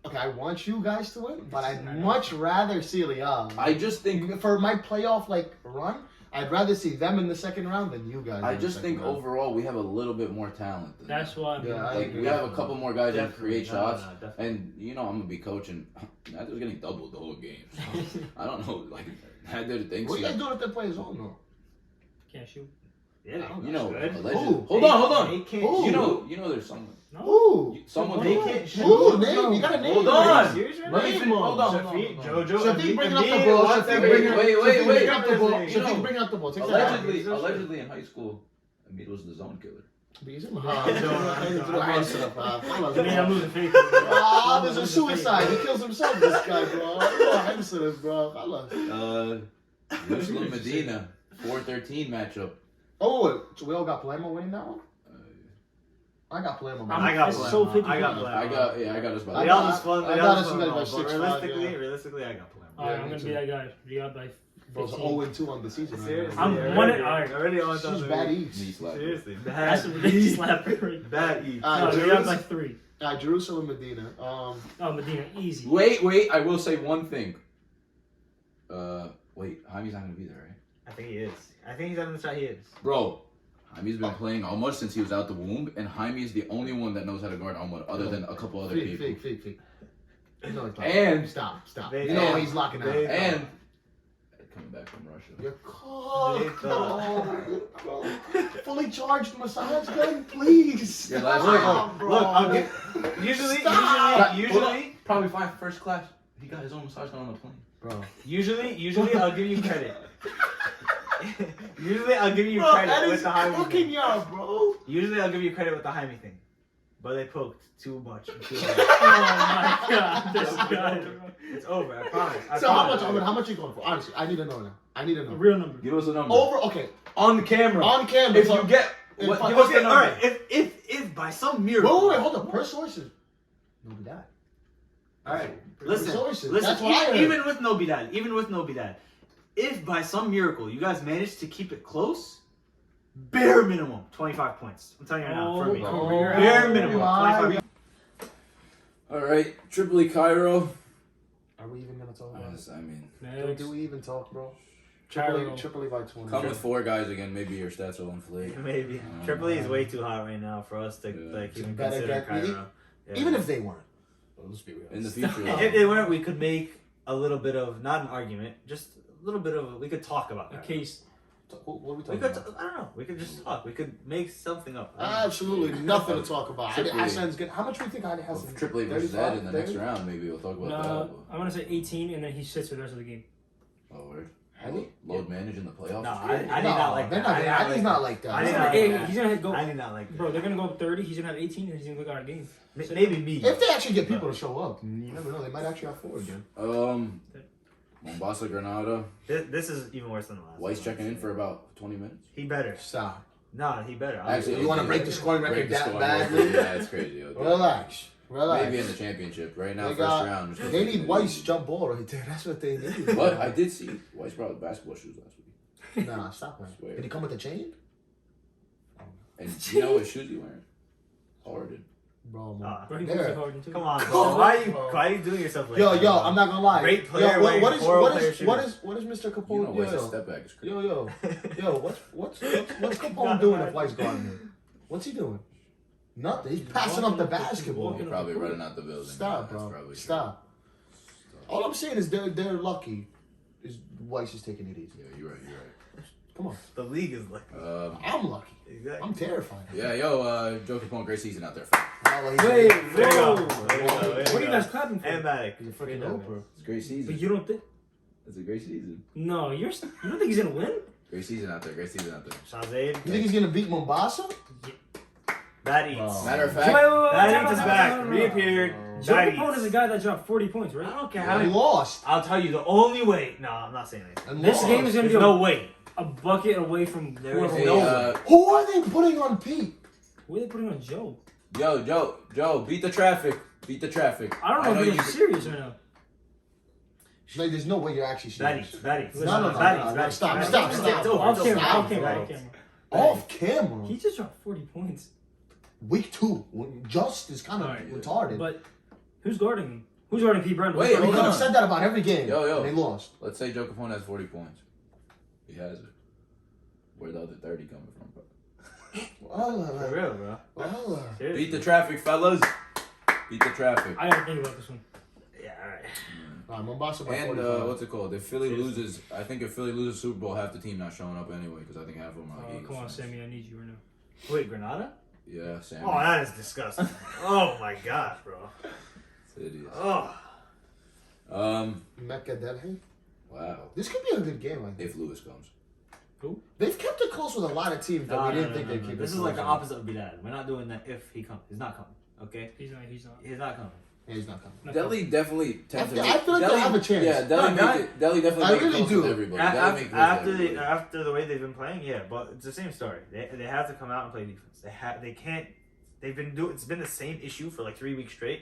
Okay, I want you guys to win, but I'd much rather see Riyadh. I just think For my playoff run, I'd rather see them in the second round than you guys. I in the just second think round. overall we have a little bit more talent. Than That's them. why. Yeah, I Like agree. we have a couple more guys that Definitely. create shots, No, definitely. and you know I'm gonna be coaching. Nader's getting doubled the whole game. So I don't know, like Nader thinks. What are you Like, guys doing if they play his own though? Can't shoot. Yeah, you know, that's good. allegedly. Who? Hold on. They can't Who? shoot. You know, there's someone. No. Who? Someone. They can't shoot. Who? Name? You gotta name. Hold him. on. Serious right Name now? him. Hold on. Shafiq, Jojo, Shafiq bringing up the Embiid, ball. what's Shafiq that- bringing up. wait, Shafiq wait. bringing up the ball. You know, Shafiq bringing up the ball. Take that out. Allegedly in high school, Embiid was the zone killer. Bees him. I Me, I'm losing faith. Ah, there's a suicide. He kills himself. This guy, bro. You are incident, bro. Hello. Jerusalem Medina 4-13 matchup. Oh, so we all got Palermo winning that one. I got Palermo. I got It's Palermo. so 50. I got us by Riyadh was fun. I Riyadh got was us fun. by But 6-5, yeah. realistically, I got Palermo. Alright, Yeah, I'm me gonna too. be that guy. Riyadh by Bro's 15. 0-2 on the season. Seriously, I'm Right now. one. Alright. Already on It's just bad eats. Knee slap. Seriously, That's bad a big eats. slap. Bad eats. No, Alright, Riyadh by 3. Alright, Jerusalem, Medina. Oh, Medina, easy. Wait, I will say one thing. Wait, Jaime's not gonna be there, right? I think he is. I think he's having the shot. He is. Bro, Jaime's been playing almost since he was out the womb, and Jaime is the only one that knows how to guard Ahmad other than a couple other people. Fake. You know he's And stop. They You know thought- he's locking out. they and coming back from Russia. You're cold. They thought- Fully charged massage gun, please. Your last Stop, name. bro. Look, I'll get. Usually, Stop. usually, Probably fine first class. He got his own massage gun on the plane. Bro. usually, I'll give you credit. Usually, I'll give you Bro, credit that with is the Jaime fucking thing. young, bro. Usually, I'll give you credit with the Jaime thing, but they poked too much. And too hard. Oh my god, this guy. It's over. I promise. I So how promise. much are you going for? Honestly, I need to know now. I need to A know. real number. Give us a number. Over, okay. On camera. On camera. If you get what, If- give us the Okay, number. all right. If by some miracle. Wait, hold on. Per sources. No, be that. All right. Resources. Listen. That's what I heard. Even with no Bidad, if by some miracle you guys manage to keep it close, bare minimum 25 points. I'm telling you right now, for me. career Bare out. minimum Wow. 25. All right, Tripoli, Cairo. Are we even gonna talk about it? I mean, Next. Do we even talk, bro? Cairo. Tripoli by 20. come with 4 guys again. Maybe your stats will inflate. Maybe Tripoli is way too hot right now for us to Yeah. like even Better consider get- Cairo. Yeah. Even if they weren't. Well, let's be real. In the future, If they weren't, we could make a little bit of not an argument, just a little bit of we could talk about A that. case. What are we We talking could. about? I don't know. We could just talk. We could make something up. I don't know. Absolutely nothing to talk about. Tripoli. Hassan's good. How much do you think Hassan? If Tripoli versus 35, Ed in the next 30? round, maybe we'll talk about No, that. I want to say 18, and then he sits for the rest of the game. Oh, word. Had he? Load manage in the playoffs. No, is I crazy. did not like they're that. not- I did not He's like not that. like that. I He's did not not Hey, like that. he's gonna go. I did not like that. Bro, they're gonna go up 30. He's gonna have 18, and he's gonna go out of game. Maybe me. If they actually get people to show up, you never know. They might actually have 4 again. Mombasa, Granada. This is even worse than the last. White's one. checking in for about 20 minutes. He better. Stop. Nah, he better. Actually, You want to break the scoring Break record the that scoring badly? record. Yeah, it's crazy. Okay. Relax. Maybe in the championship. Right now, They first got- round. just They looking need at Weiss it. jump ball right there. That's what they need. But I did see Weiss brought basketball shoes last week. Nah, stop that. Swear. Did he come with a chain? And you know what shoes he wearing? Harden. Bro, man. Bro, he There. goes to Harden too. Come on, Come bro. on, Why bro. are you doing yourself like Yo, that? I'm not gonna lie. Great player Yo, wearing what is horrible what player is shoes. what is Mr. You Capone? know Weiss' step back is crazy. Yo, what's Capone doing if Weiss guarding him? What's he doing? Nothing. He's passing up the basketball. He's probably running out the building. Stop, That's bro. probably true. Stop. All I'm saying is they're lucky. Is Weiss is taking it easy. Yeah, you're right. Come on. The league is like. I'm lucky. Exactly. I'm terrified. Yeah, Joe Capone, great season out there. Wait, There you whoa. go. What are you guys clapping for? And Matic. He's a freaking Oprah. It's a great season. But you don't think? It's a great season. No, you don't think he's gonna win? Great season out there. Shazade. You think he's gonna beat Mombasa? Bad eats. Bro. Matter of Wait, fact, Bad eats is no, back. no, no. Reappeared. Joe Bad Capone eats. is the guy that dropped 40 points, I right? don't care He how many. lost. I'll tell you the only way. No, I'm not saying anything. And This lost. game is gonna There's be no way. a bucket away from There whoever is wins. no- Who are they putting on Pete? Who are they putting on Joe? Joe, beat the traffic. Beat the traffic. I don't know if you. he's serious right now. Like, there's no way you're actually Bad serious. eats. Bad eats. No, no, no, Bad no, eats. no, Bad eats. stop, Bad stop, eats. stop. It's over. Off It's camera, over. off camera, Bad off eats. camera. Off camera. He just dropped 40 points. Week 2. Just is kind of Alright, retarded. But who's guarding him? Who's guarding P. Brandon? Wait, we hold could have on. said that about every game. Yo. And they lost. Let's say Joe Capone has 40 points. He has it. Where the other 30 coming from, bro? For real, bro. Seriously. Beat the traffic, fellas. Beat the traffic. I gotta think about this one. Yeah, alright. Mombasa by And 45. what's it called? If Philly loses, I think if Philly loses Super Bowl, half the team not showing up anyway because I think half of them are like Oh, Eagles come on, fans. Sammy, I need you right now. Wait, Granada? Yeah, Sammy. Oh, that is disgusting. Oh my gosh, bro. It is. Oh. Mecca Delhi. Wow. This could be a good game, I think. If Lewis comes. They've kept it close with a lot of teams that No, we didn't think no, they'd no. keep it This is close like the with. opposite of Bilal. We're not doing that if he comes. He's not coming. Okay? He's not. He's not coming. Yeah, he's not coming. Delhi definitely tends to. I feel like they have a chance. Yeah, Delhi, No, Delhi definitely I make it really close do. with everybody. Delhi make it close with everybody. After the way they've been playing, yeah, but it's the same story. They have to come out and play defense. They can't It's been the same issue for like 3 weeks straight.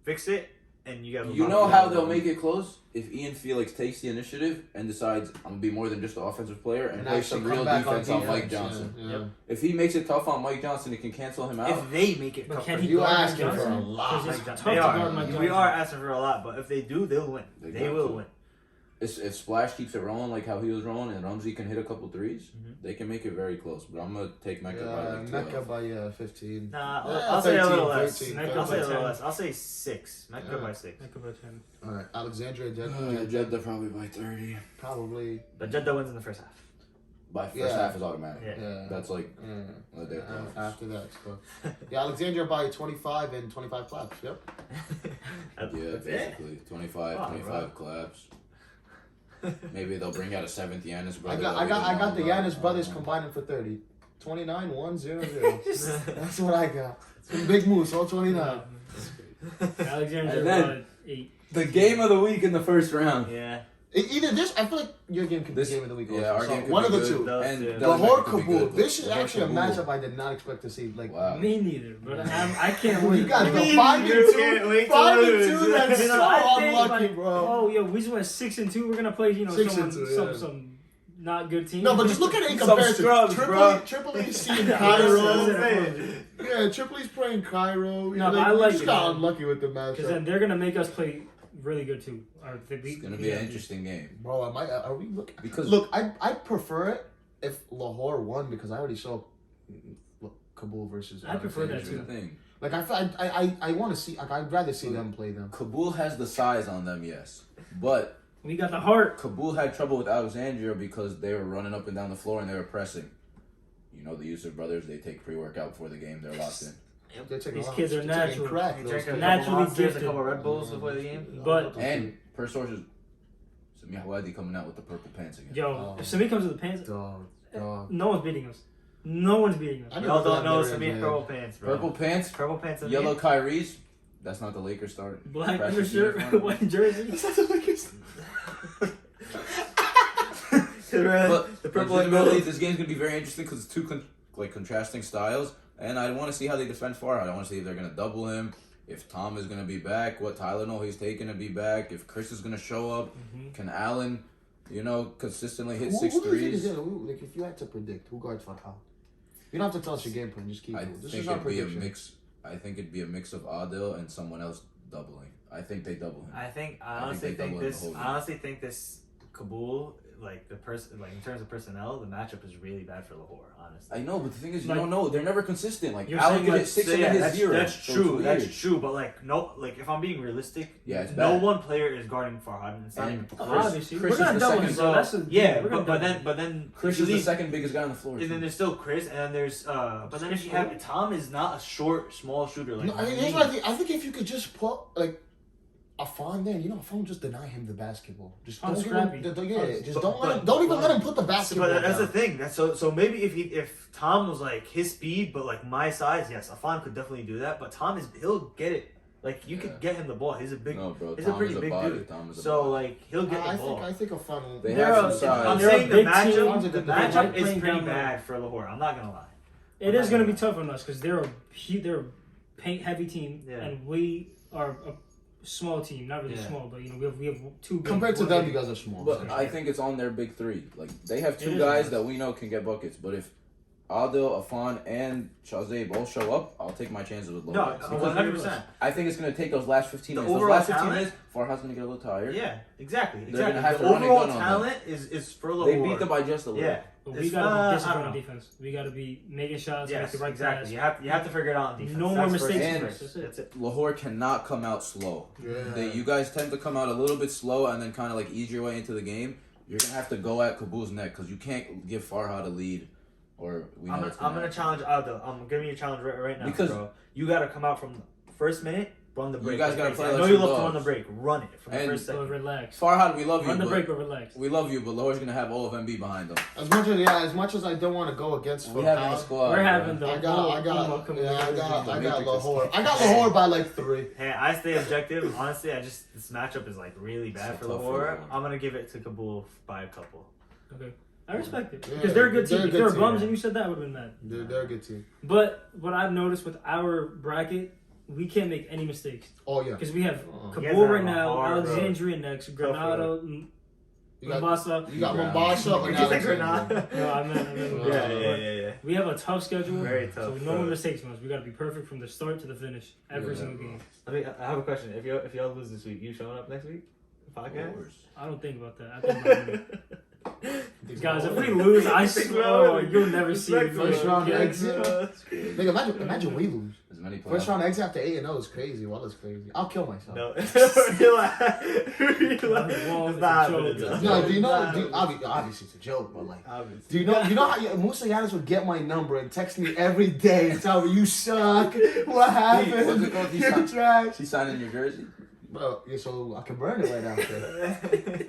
Fix it, and you got. You know how they'll make it close? If Ian Felix takes the initiative and decides I'm gonna be more than just an offensive player and play some real defense on Mike Johnson. Yeah. If he makes it tough on Mike Johnson, it can cancel him out. If they make it But tough, can for he You guard Mike asking for Johnson? a lot. 'Cause it's Mike tough to Johnson. guard Mike We Johnson. are asking for a lot, but if they do, they'll win. They They got will to. win. If Splash keeps it rolling like how he was rolling and Rumsey can hit a couple threes, they can make it very close. But I'm gonna take Mecca by like 12. Mecca by 15. Nah, Yeah, I'll say a 13, little less. 13, I'll say a 13. little less. I'll say 6. Mecca Yeah. by 6. Mecca by 10. All right, Alexandria, Jeddah probably by 30. probably. But Jeddah wins in the first half. By first Yeah. half is automatic. Yeah. That's like Yeah. a day After that, so. Yeah, Alexandria by 25 and 25 claps. Yep. Yeah, That's it. basically 25, Wow, 25 claps. Maybe they'll bring out a 7th Giannis brother. I got the Giannis brothers combining for 30. 29, 1, 0, 0. That's what I got. Some big moves, all 29. Alexandria And then- by 8. The game of the week in the first round. Yeah. Either this, I feel like your game could be This- game of the week. yeah, also. our So game could one be of the good. two. Those And two. Del Lahore Mecca could be Kabul. good. This is Lahore actually a Kabul. matchup I did not expect to see. Like, Wow. Me neither, but I can't wait. you got the Me 5 neither. and Can't wait 2. to 5 and lose. 2. That's You so know, I think, unlucky, like, bro. Oh, yo, we just went 6-2. We're gonna play, 6 and 2, yeah. some not good teams. No, but just look at it in Some comparison. scrubs, bro. Tripoli's seeing Yeah, Cairo. that's Yeah, Tripoli's playing Cairo. No, but I we like just it, got man. unlucky with the because matchup. then they're gonna make us play really good too. It's gonna be an interesting game. Bro, are we looking? Because Look, I prefer it if Lahore won because I already saw Kabul versus. I prefer that here's the too. thing. Like I want to see. Like I'd rather see them play them. Kabul has the size on them, yes, but We got the heart. Kabul had trouble with Alexandria because they were running up and down the floor and they were pressing. You know the Yusuf brothers, they take pre-workout before the game, they're locked in. They're taking These a lot. kids are They're taking natural. crack, You those drink a kids. Naturally couple monsters, a gifted. couple Red Bulls before the game. But And per sources, Samir Hawadi coming out with the purple pants again. yo, Oh. if somebody comes with the pants, Dog. no one's beating us. No one's beating us. I Y'all don't know There some is, purple pants, bro. Purple pants, Purple pants and yellow Kyrie's. That's not the Lakers start. Black Precious undershirt, uniform. white jersey. But the purple and gold. legitimately, this game's gonna be very interesting because it's two contrasting styles, and I want to see how they defend Farhad. I want to see if they're gonna double him, if Tom is gonna be back, what Tylenol he's taking to be back, if Chris is gonna show up, can Allen, consistently hit Who 6 do you think is threes. gonna, like, if you had to predict who guards Farhad? You don't have to tell us your game plan. Just keep I it. This think is our it'd be a prediction. mix. I think it'd be a mix of Adil and someone else doubling. I think they double him. I honestly they think double in the this. whole game. I honestly think this Kabul, like the person, like in terms of personnel, the matchup is really bad for Lahore. Honestly. I know, but the thing is, you Like- don't know. They're never consistent. Like You're Allen saying, could like, hit 6 So, and yeah, hit that's, 0. that's So it's true. weird. That's true. But like if I'm being realistic, Yeah, it's no bad. one player is guarding Farhad. And it's not And even Chris- close. Obviously, Chris we're gonna is the double second- him, so that's a Yeah, we're gonna but double him. then Chris you is the leave- second biggest guy on the floor. And then there's still Chris, and then there's but then if you have Tom is not a short, small shooter like. No, I mean, here's what I think. I think if you could just put like Afan there, Afan just deny him the basketball. Just Afon's don't give him, scrappy. just But- don't let but- him, don't even let him put the basketball. But that's the down. thing. That's so maybe if Tom was like his speed, but like my size, yes, Afan could definitely do that. But Tom he'll get it. Like you could get him the ball. He's a big. No, bro. He's Tom a pretty is a big body. dude. Tom is a So body. like he'll get the I ball. think Afan will. They They're have a- some size. I'm They're a saying the big matchup. team. The They're matchup playing is pretty down low. bad for Lahore. I'm not gonna lie. It is gonna be tough on us because they're a paint heavy team, Yeah. and we are a small team. Not really Yeah. small, but we have two. big- Compared to one them, big- you guys are small. But I think it's on their big three. Like they have It two is guys nice. that we know can get buckets. But if Adil, Afan, and Shazay both show up, I'll take my chances with No, Lopez. Because 100%. I think it's gonna take those last 15 The minutes. Those overall last 15 talent- minutes, Farhad's gonna get a little tired. Yeah, exactly. They're Exactly. gonna have The to run and overall gun on them. talent is for Lahore. They beat them by just a little. Yeah. But we It's, gotta be I disciplined don't on know. defense. We gotta be making shots, Yes, make the right exactly. pass. You have to figure it out on defense. No more That's mistakes first And- things first. That's it. Lahore cannot come out slow. Yeah. You guys tend to come out a little bit slow and then kind of like ease your way into the game. You're gonna have to go at Kabul's neck because you can't give Farhad a lead, or we know it's I'm gonna happen. challenge Aldo. I'm giving you a challenge right now, Because- bro. You gotta come out from the first minute, run the You break. guys like gotta crazy. play I like know you some love to run the dogs. break. Run it from the And- first So second. relax. Farhad, we love you. Run the but break, but relax. we love you, but Lahore's gonna have all of MB behind them. as much as I don't want to go against We have a Farhad, squad. We're bro. having the I got whole email coming Lahore. Matrix. I got Lahore by like 3. Hey, I stay objective. Honestly, this matchup is like really bad So for tough for Lahore. Lahore. I'm gonna give it to Kabul by a couple. Okay. I respect it Yeah, because they're a good team. they're a If good they were team, bums yeah. and you said that, I would have been mad. They're a good team. But what I've noticed with our bracket, we can't make any mistakes Oh yeah. because we have You guys Kabul have right a now, hard road. Alexandria next, Granada, You got, Mombasa. you got Brown. Mombasa. Did and you say Alexandria. Granada? No, I meant Yeah. We have a tough schedule. Very tough. So no more mistakes from us. We got to be perfect from the start to the finish every Yeah. single game. I have a question. If y'all lose this week, you showing up next week? Podcast? I don't think about that. I think about winning. Guys, if we lose, I swear you'll never see me. First round Yeah. exit. Nigga, imagine we lose. As many First playoff- round exit after 8-0 is crazy. Well, it's crazy. I'll kill myself. No. Well, it's a Nah, joke. but it's- No, do you know? Nah. Obviously, it's a joke, but like, Obviously. do you know how Musa Yanis would get my number and text me every day and tell me you suck? What What's happened? it called? You're trash. He signed in your jersey. Bro, yeah, so I can burn it right after.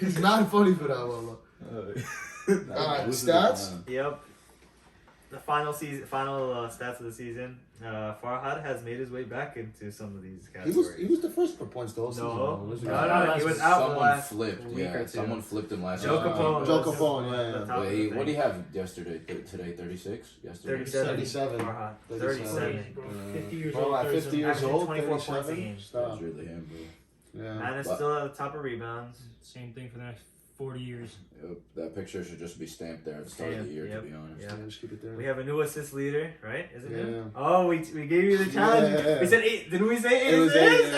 He's not funny for that, Lola. Alright, stats? Yep. The final stats of the season. Farhad has made his way back into some of these categories. He was the first for points the whole season. No, though, wasn't he? no, he was out for the Someone last flipped. week or Yeah, two. someone flipped him last Joe week. Capone. Joe was Capone, the yeah. top of the Wait, thing. what do you have yesterday? Today, 36? Yesterday. 37. 37. Farhad. 37. 37. 50 years Bro, old. at 50 years Averaging old, 24 points a 37? game. Stop. That's really him, bro. Yeah. Man is But- still at the top of rebounds. Same thing for the next 40 years. Yep, that picture should just be stamped there at the start of the year, Yep, to be honest. yep. Yeah, just keep it there. We have a new assist leader, right? Is it him? Yeah. Oh, we gave you the challenge. Yeah. We said 8. Didn't we say 8 It was assists?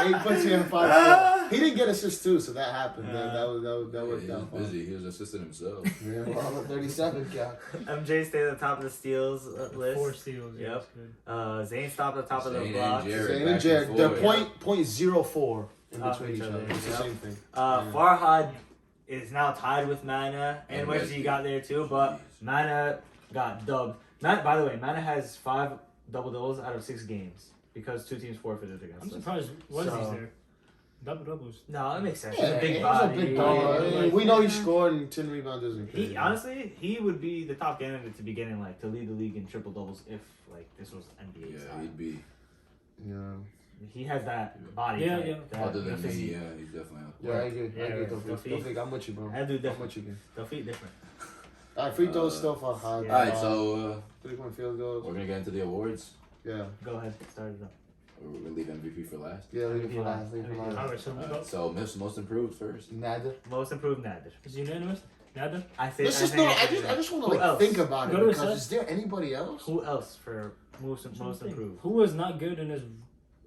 8 puts you in 5. He didn't get assists too, so that happened. That Yeah, worked he was out. for him. busy. He was assisting himself. Yeah, well, I'm at 37, yeah. MJ stayed at the top of the steals list. 4 steals. Yeah, Yep. that's good. Zane stopped at the top of the Zane block. and Jared. Zane back and Jared, and they're forth. point 0.04 in Off between each each other, other. It's the yep. same thing. Farhad is now tied with Mana, and And Wedgie Wedgie. got there too, but Mana got dubbed. By the way, Mana has 5 double doubles out of 6 games because 2 teams forfeited against I'm us. surprised Wesley's So- there. Double doubles. No, that makes sense. Yeah, He's a big he's body. a big body. dog. We know he scored and 10 rebounds isn't crazy. He honestly, he would be the top candidate to be getting to lead the league in triple doubles if this was NBA Yeah, style. he'd be. Yeah. He has that body. Yeah, type, yeah. that Other than me, physique. yeah, he's definitely up Yeah, I agree. Yeah, I agree. right. Tawfiq, I'm with you, bro. That dude I'm different. with you, again. The feet different. Alright, free throw stuff I had. Yeah. Alright, so 3-point field goals. we're gonna get into the awards. Yeah. Go ahead, start it up. We're gonna leave MVP for last. Yeah, leave it for last. Leave it for last. Alright, so So most improved first. Nader. Most improved Nader. is it unanimous? Nada? I say. Let's just think know. it's I just want Who to like else? think about it Go to because assess. is there anybody else? Who else for most improved? Who was not good and is.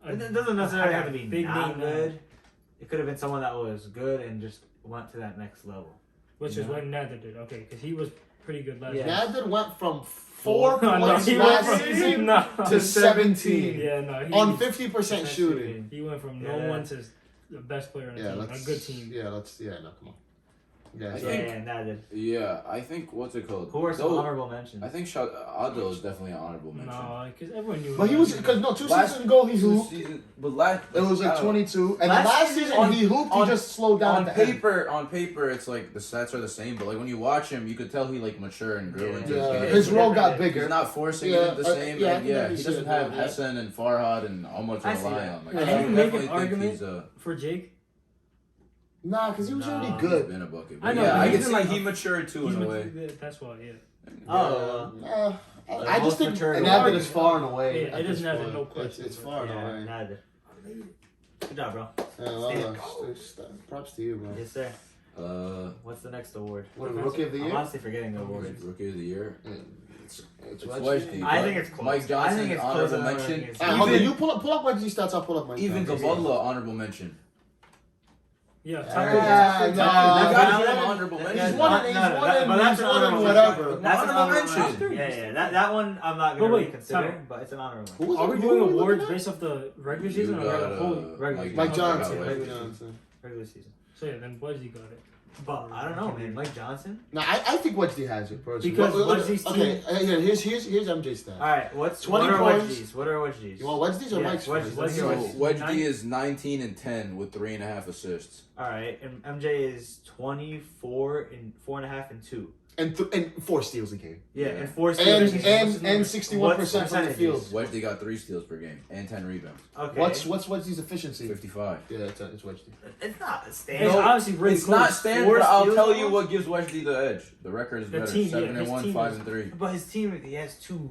It doesn't necessarily have to be big not name good. It could have been someone that was good and just went to that next level. Which Yeah. is what Nada did. Okay, because he was pretty good last Yeah. year. Nader went from 4 No, points he went last from- season no. to 17 Yeah, no. He, on 50% shooting. he went from Yeah. no one to the best player on the Yeah, team. let's A good team. Yeah, no, come on. Yeah, I so- think- Yeah, Nader. Yeah, I think what's it called? Who are some Though, honorable mentions? I think Adil is definitely an honorable mention. No, because everyone knew. but he was because no 2 seasons ago he hooped. But last It was like I don't- 22, and Last the last season season he hooped. He on- just slowed down on at the end. paper, it's like the stats are the same, but like when you watch him, you could tell he like mature and grew into Yeah, his game. his role got He's bigger. not forcing Yeah, it the same. yeah, I and can yeah, definitely he see doesn't that, have yeah. Hassan and Farhad and Omar to I see rely that. on. Like, Yeah. I Can you make definitely an think argument he's a. for Jake. Nah, because he was Nah. already He's good. been a bucket. I But know, yeah, but I he's can been see like he a- matured too in a way. That's why, yeah. Oh, I just most think mature Nader is far and away. Yeah, at it is this Nader, point. no question. It's far and yeah, away. Nader. Good job, bro. Yeah, well, props to you, bro. Yes, sir. Uh, What's the next award? What, rookie of the I'm year? honestly forgetting the awards. rookie of the year. It's It's Wedgie. Wedgie. I think it's close. Mike Johnson, I think it's honorable closer than mention. it's- Alright, hold on. Even- You pull up Wedgie stats. I'll pull up my. Even Gaballa, honorable mention. Yeah, Yeah, Tucker. no, You gotta no, give him no, honorable no, mention. He's one in, No, no, but that's he's an one in honorable whatever. That's an Honorable honorable mention. mention. Yeah. That one I'm not But gonna really wait, consider, Tyler. but it's an honorable Who mention. was Are it? we Who doing were we awards looking at? based off the regular You season or got, the whole regular Mike Johnson. Johnson. Got Mike Wedgie. Johnson. Regular season. So yeah, then Wesley got it. But I don't know, man. Mike Johnson. No, I think Wedgie has it personally. Because Wedgie's okay, here's MJ stats. All right, what 20 are points. Wedgies? What are Wedgies? You want Wedgie's or Yeah, Mike's? Wedgie. first? Let's So hear Wedgie. Wedgie is 19 and 10 with 3.5 assists. All right, and MJ is 24 and 4.5 and 2. And 4 steals a game. Yeah, Yeah. and 4 And steals. 61% from the field. Wedgedy got 3 steals per game and 10 rebounds. Okay. What's his efficiency? 55. Yeah, it's Wedgedy. It's not a It's standard. obviously really It's close. not standard, 4 but I'll steals tell almost? you what gives Wedgedy the edge. The record is The better. team, 7 yeah, and his 1, team 5 is- and 3. But his team, he has 2.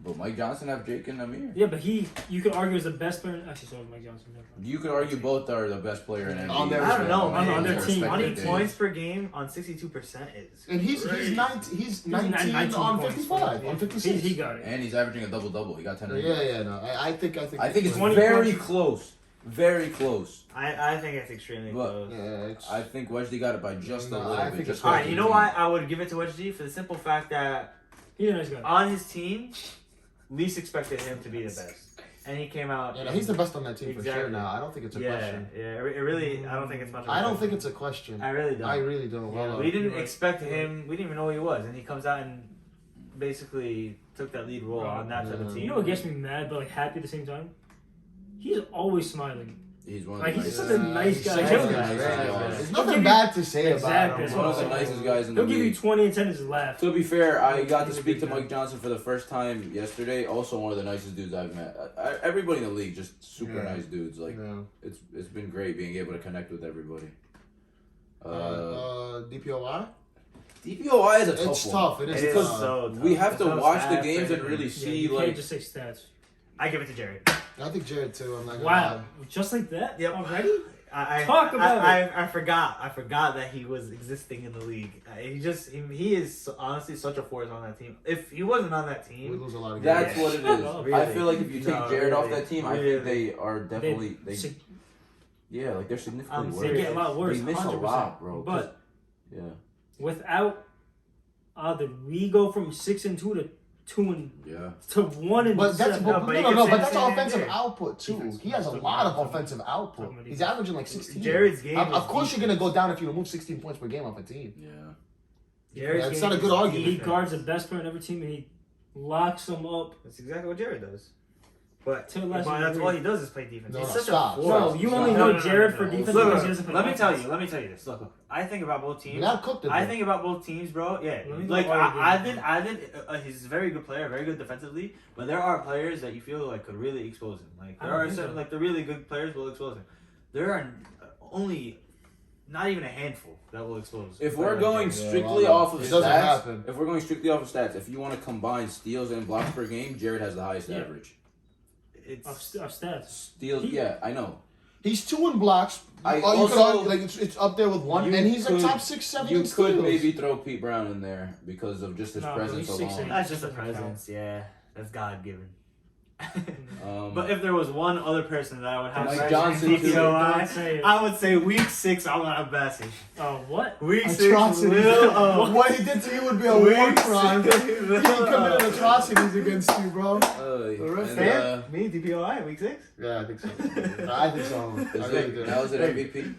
But Mike Johnson have Jake and Amir. Yeah, but you could argue is the best player. Actually, sorry, Mike Johnson. never mind. You could argue both are the best player in NBA. On their- I don't know, on man. their team. 20 Days. points per game on 62% is. And he's crazy. 19 on points. 55, on 56. He got it. And he's averaging a double-double. He got 10 rebounds. Yeah, no. I think I think it's 20 very points. close. Very close. I think it's extremely But- close. Yeah, it's, I think Wedgedy got it by just a No, little I bit. think Just it's- Alright, you know why I would give it to Wedge G? For the simple fact that He's a nice guy. on his team, least expected him to be the best. And he came out. yeah, he's the best on that team for sure Exactly. now. I don't think it's a question. Yeah, it really, I don't think it's much of a I don't question. think it's a question. I really don't. I really don't. Yeah, Well, we didn't You're right. expect him, we didn't even know who he was. And he comes out and basically took that lead role on that type of Yeah. team. You know what gets me mad but like happy at the same time? He's always smiling. He's one of Like, the he's nicest such a nice he's guy. such a He'll- nice guy. He's There's He'll nothing give bad to say Exactly, about him. one of the Well, nicest guys in the He'll give you league. 20 and 10 and just laugh. To be fair, I got to He's a speak big to guy. Mike Johnson for the first time yesterday. Also, one of the nicest dudes I've met. Everybody in the league, just super Yeah. nice dudes. Like Yeah. it's been great being able to connect with everybody. DPOI? DPOI is a tough It's one. tough. It It is is tough. so tough. We have to It's so watch the sad games for and him. really Yeah, see you like can't just say stats. I give it to Jared. I think Jared too. I'm not gonna Wow, lie. just like that? Yep. Already? I Talk about I forgot that he was existing in the league. He is honestly such a force on that team. If he wasn't on that We team, lose a lot of games. that's what it is. Really? I feel like if you take No, Jared off really. that team, I Really. think they are definitely They like they're significantly I'm worse. they get a lot worse. They miss a 100%. lot, bro. But Yeah. without we go from 6 and 2 to 2 and Yeah. to 1 and But that's 7. but, but no, you no, can no, say but the that's same offensive here. output too. Defense. He has a lot of offensive output. He's averaging like 16. Jared's game. Of is course, you're defense. gonna go down if you remove 16 points per game off a team. Yeah. Jared's That's game not a is good argument. He defense. guards the best player on every team and he locks them up. That's exactly what Jared does. But To a lesser that's degree. all he does is play defense. No, He's no, such stop. a force. No, you only know Jared for defense Look, because he doesn't play let me tell offense. you. Let me tell you this. Look. I think about both You teams. gotta cook the I thing. think about both teams, bro. Yeah, Let me like know why you I think he's a very good player, very good defensively. But there are players that you feel like could really expose him. Like I there don't are think certain so. like the really good players will expose him. There are only not even a handful that will expose. If a we're player like going Jared. strictly well, off of it doesn't stats, happen. if we're going strictly off of stats, if you want to combine steals and blocks per game, Jared has the highest Yeah. average. it's Of stats. Steals, He- yeah, I know. He's 2 in blocks. I You also- could argue, like it's up there with 1, You and he's could- a top 6, 7 You in could steals. maybe throw Pete Brown in there because of just his No, presence he's 6'8". alone. that's just a Doesn't count. presence. Yeah, that's God given. But But if there was one other person that I would have Mike to Johnson, mention, too. Don't say it. I would say week 6. I'm not Bessie. Oh, what? Week 6 Atrocities. will. What he did to you would be a war crime. He committed atrocities against you, bro. Fan? Me, DPOI, week 6? Yeah, I think so. I think so. I really do. That was an MVP.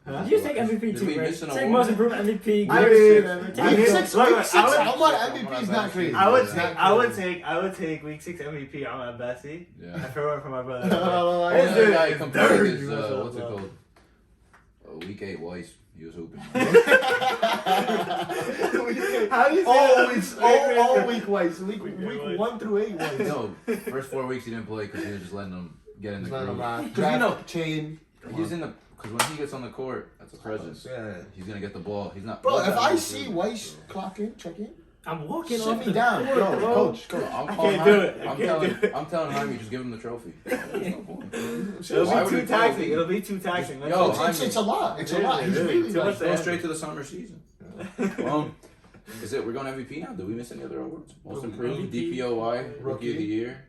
Huh? You take MVP Did too, we right? miss an Take award? most improved MVP. I Good mean, shit. I Week mean, 6, look, week I 6, would- I'm on MVP is not crazy. I would It's take, not I would crazy. take, I would take week 6 MVP. I'm at Bessie. Yeah. I threw it for my brother. No, Hey, no, the no. guy compared dirty. his, What's up, what's it bro? called? Week 8 Weiss. He was hooping. How do you say All that? weeks, all week wise. Week wise. 1 through 8 wise. No, first 4 weeks he didn't play because he was just letting him get in the Let him groove. rock. Because you know, Draft chain. he's in the, because when he gets on the court, that's a presence. Yeah. He's going to get the ball. He's not. Bro, he's if not I gonna see do- Weiss clock in, check in, I'm walking sit off me the down. court, Bro, bro. coach. Bro, I'm I calling can't do Jaime. it. I I'm can't telling, do it. I'm telling Jaime, just give him the trophy. There's no point. It'll Why be would too he play taxing. me? It'll be too taxing. Let's Yo, just- It's a lot. It's a Really, lot. He's really. really Too like. much Go straight to the summer season. Is it? We're going MVP now. Did we miss any other awards? Most improved, MVP, DPOY, Rookie of the Year.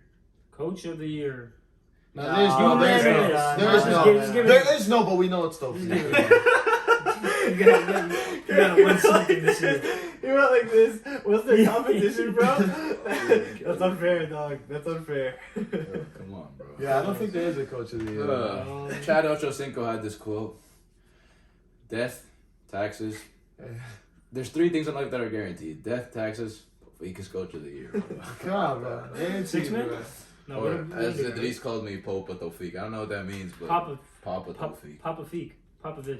Coach of the year. No, there's No, no. there's There no. is Just no. give it- There is no, but we know it's dope. You gotta win something this year. You went like this. What's their competition, bro? That's unfair, dog. That's unfair. Come on, bro. Yeah, I don't think there is a coach of the year. Chad Ochocinco had this quote: "Death, taxes. There's 3 things in life that are guaranteed: death, taxes, weakest coach of the year." Come on, bro. They ain't 6 seen it, man? bro. No, Or we as don't do Idris called me, Popa Tofik. I don't know what that means, but Papa, Papa Tofik. Papa Feek. Popovich.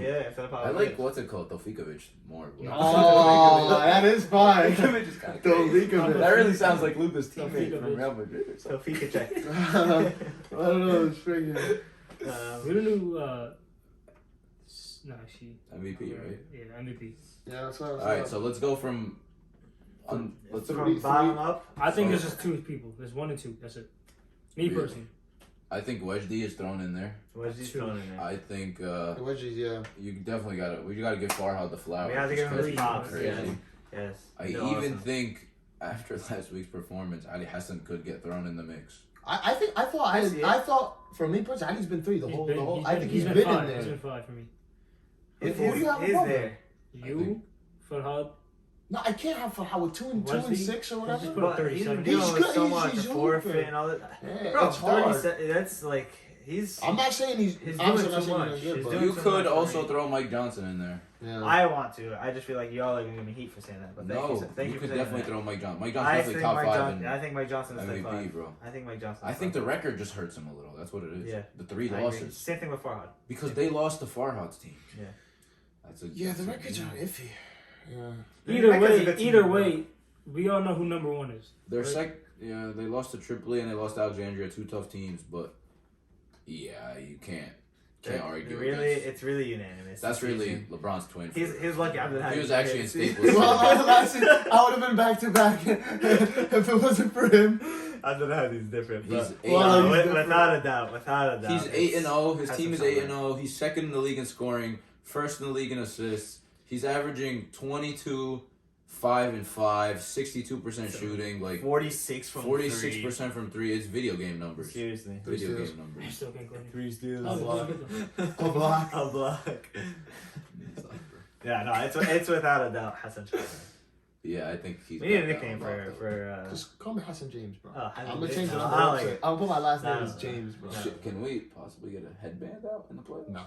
Yeah, instead of Popovich. I like what's it called, Tofikovic more. Oh, that is fine. Tofikovic is kind of crazy. Tofikovic. That really sounds like Luka's teammate Tofikovic. from Real Madrid or something. Tofika check. I don't know. It's freaking. We don't know. No, she. MVP, right? Yeah, MVP. Yeah, that's what I was All right, so let's go from. Let's From bottom up. I think there's just two people. There's 1 and 2. That's it. Me Really? personally. I think Wedge D is thrown in there. What's he throwing in there? I think The wedges, yeah. you definitely gotta give Farhad the flowers. We have to give him because his he's props. crazy. Yeah. Yes. I He's even awesome. think after last week's performance, Ali Hassan could get thrown in the mix. I thought for me personally, Ali's been 3 the whole. I think he's been in 5. there. He's been 5 for me. Who do you have above him? there. You, Farhad. No, I can't have Farhad with 2 and 6 or whatever. Just put But 37. he's dealing with good. so He's much hooping. forfeit and all that. Yeah, Bro, it's hard. 37. That's like he's. I'm not saying he's He's obviously doing not too saying much. he's good, He's but doing You too could much also for me. throw Mike Johnson in there. yeah. I want to. I just feel like y'all are gonna give me heat for saying that. But thank No, you. Thank you could for saying definitely that. throw Mike Johnson. Mike I Johnson's think definitely top Mike 5 Johnson. I think Mike Johnson's in top MVP, 5. bro. I think Mike Johnson. I think the record just hurts him a little. That's what it is. Yeah. The 3 I agree. losses. Same thing with Farhad. Because they lost to Farhad's team. Yeah. That's The records are iffy. Yeah. Either way, we all know who number 1 is. They're yeah, they lost to Tripoli and they lost to Alexandria, 2 tough teams, but yeah, you can't argue. It's really unanimous. That's really LeBron's twin. He's lucky. He was actually in Staples. Well, I would have been back to back if it wasn't for him. I don't know how he's different. He's But 8-0. without a doubt. He's 8-0. His Has team is some 8-0. He's second in the league in scoring, first in the league in assists. He's averaging 22, 5 and 5, 62% shooting, like 46 from 46% from 3. It's video game numbers. Seriously. Video steals. game I numbers. still can't go in. 3 steals. Oh, A block. A block. Yeah, no, it's without a doubt Hassan Chalmers. Yeah, I think he's. We need a got that nickname one locked up. for Just call me Hassan James, bro. Oh, Hassan I'm gonna James. change it. No, on I the like website. it. I'll put my last name No, as James, bro. no. Shit, can we possibly get a headband out in the playoffs? No.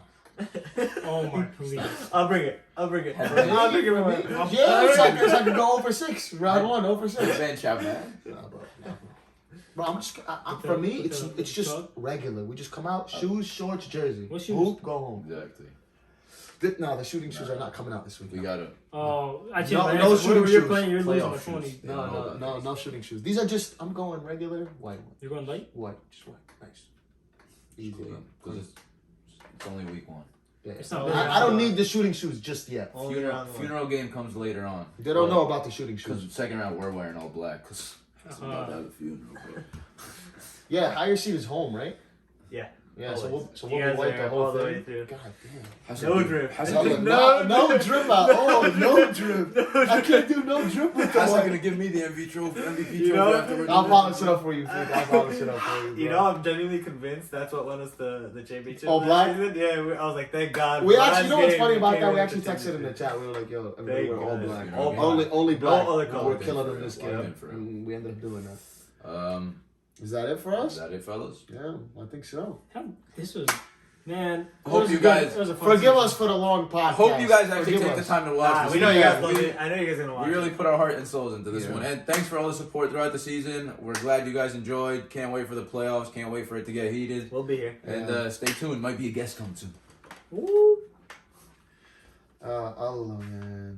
Oh my, please. I'll bring it. I'll bring it I'll bring it with me. Yeah, so I can go over 6. Round 1, over 6. Headband Chapman. Nah, bro. Bro, I'm just. For me, it's just regular. We just come out, shoes, shorts, jersey. What shoes? Hoop, go home. Exactly. No, the shooting shoes are not coming out this week. We gotta. Oh, I changed No- my no answer. shooting Whenever you're shoes. playing, you're losing Playoff by shoes. 20. Yeah, No shooting shoes. These are just. I'm going regular white. You're going light? White, just white. Nice. Easy, bro. Because it's only week 1. Yeah. It's not I don't need the shooting shoes just yet. Only round one. Funeral game comes later on. They don't know about the shooting Because shoes. second round we're wearing all black. Because it's about to have a funeral. Bro. Yeah, higher seat is home, right? Yeah. Yeah, so Always. we'll You be guys white are the whole all the thing. way through. God damn. No drip. No drip out. Oh, no drip. I can't do no drip with How's that that. gonna give me the MVP trophy You know? afterwards? I'll polish it up for you, Flick. I'll polish it up for you. You bro. know, I'm genuinely convinced that's what won us the championship. Oh, black? last season. Yeah, I was like, thank God. We Last actually, you know what's game, funny about came that? We with actually the texted in the championship. chat. We were like, yo, everybody, we're all God. black. All black. Only black. No other color. We're killing in this Locked in game. for him. And we ended up doing that. Um, Is that it for is us? that it, fellas? Yeah, I think so. This was, man. I hope it was you good. guys- It was a fun Forgive season. us for the long podcast. I hope you guys actually Forgive take the us. time to watch this. We know you guys Yeah, love we- it. I know you guys are gonna watch. We really put our heart and souls into this Yeah. one. And thanks for all the support throughout the season. We're glad you guys enjoyed. Can't wait for the playoffs. Can't wait for it to get heated. We'll be here. And Yeah. stay tuned. Might be a guest come soon. Woo. Allah, man.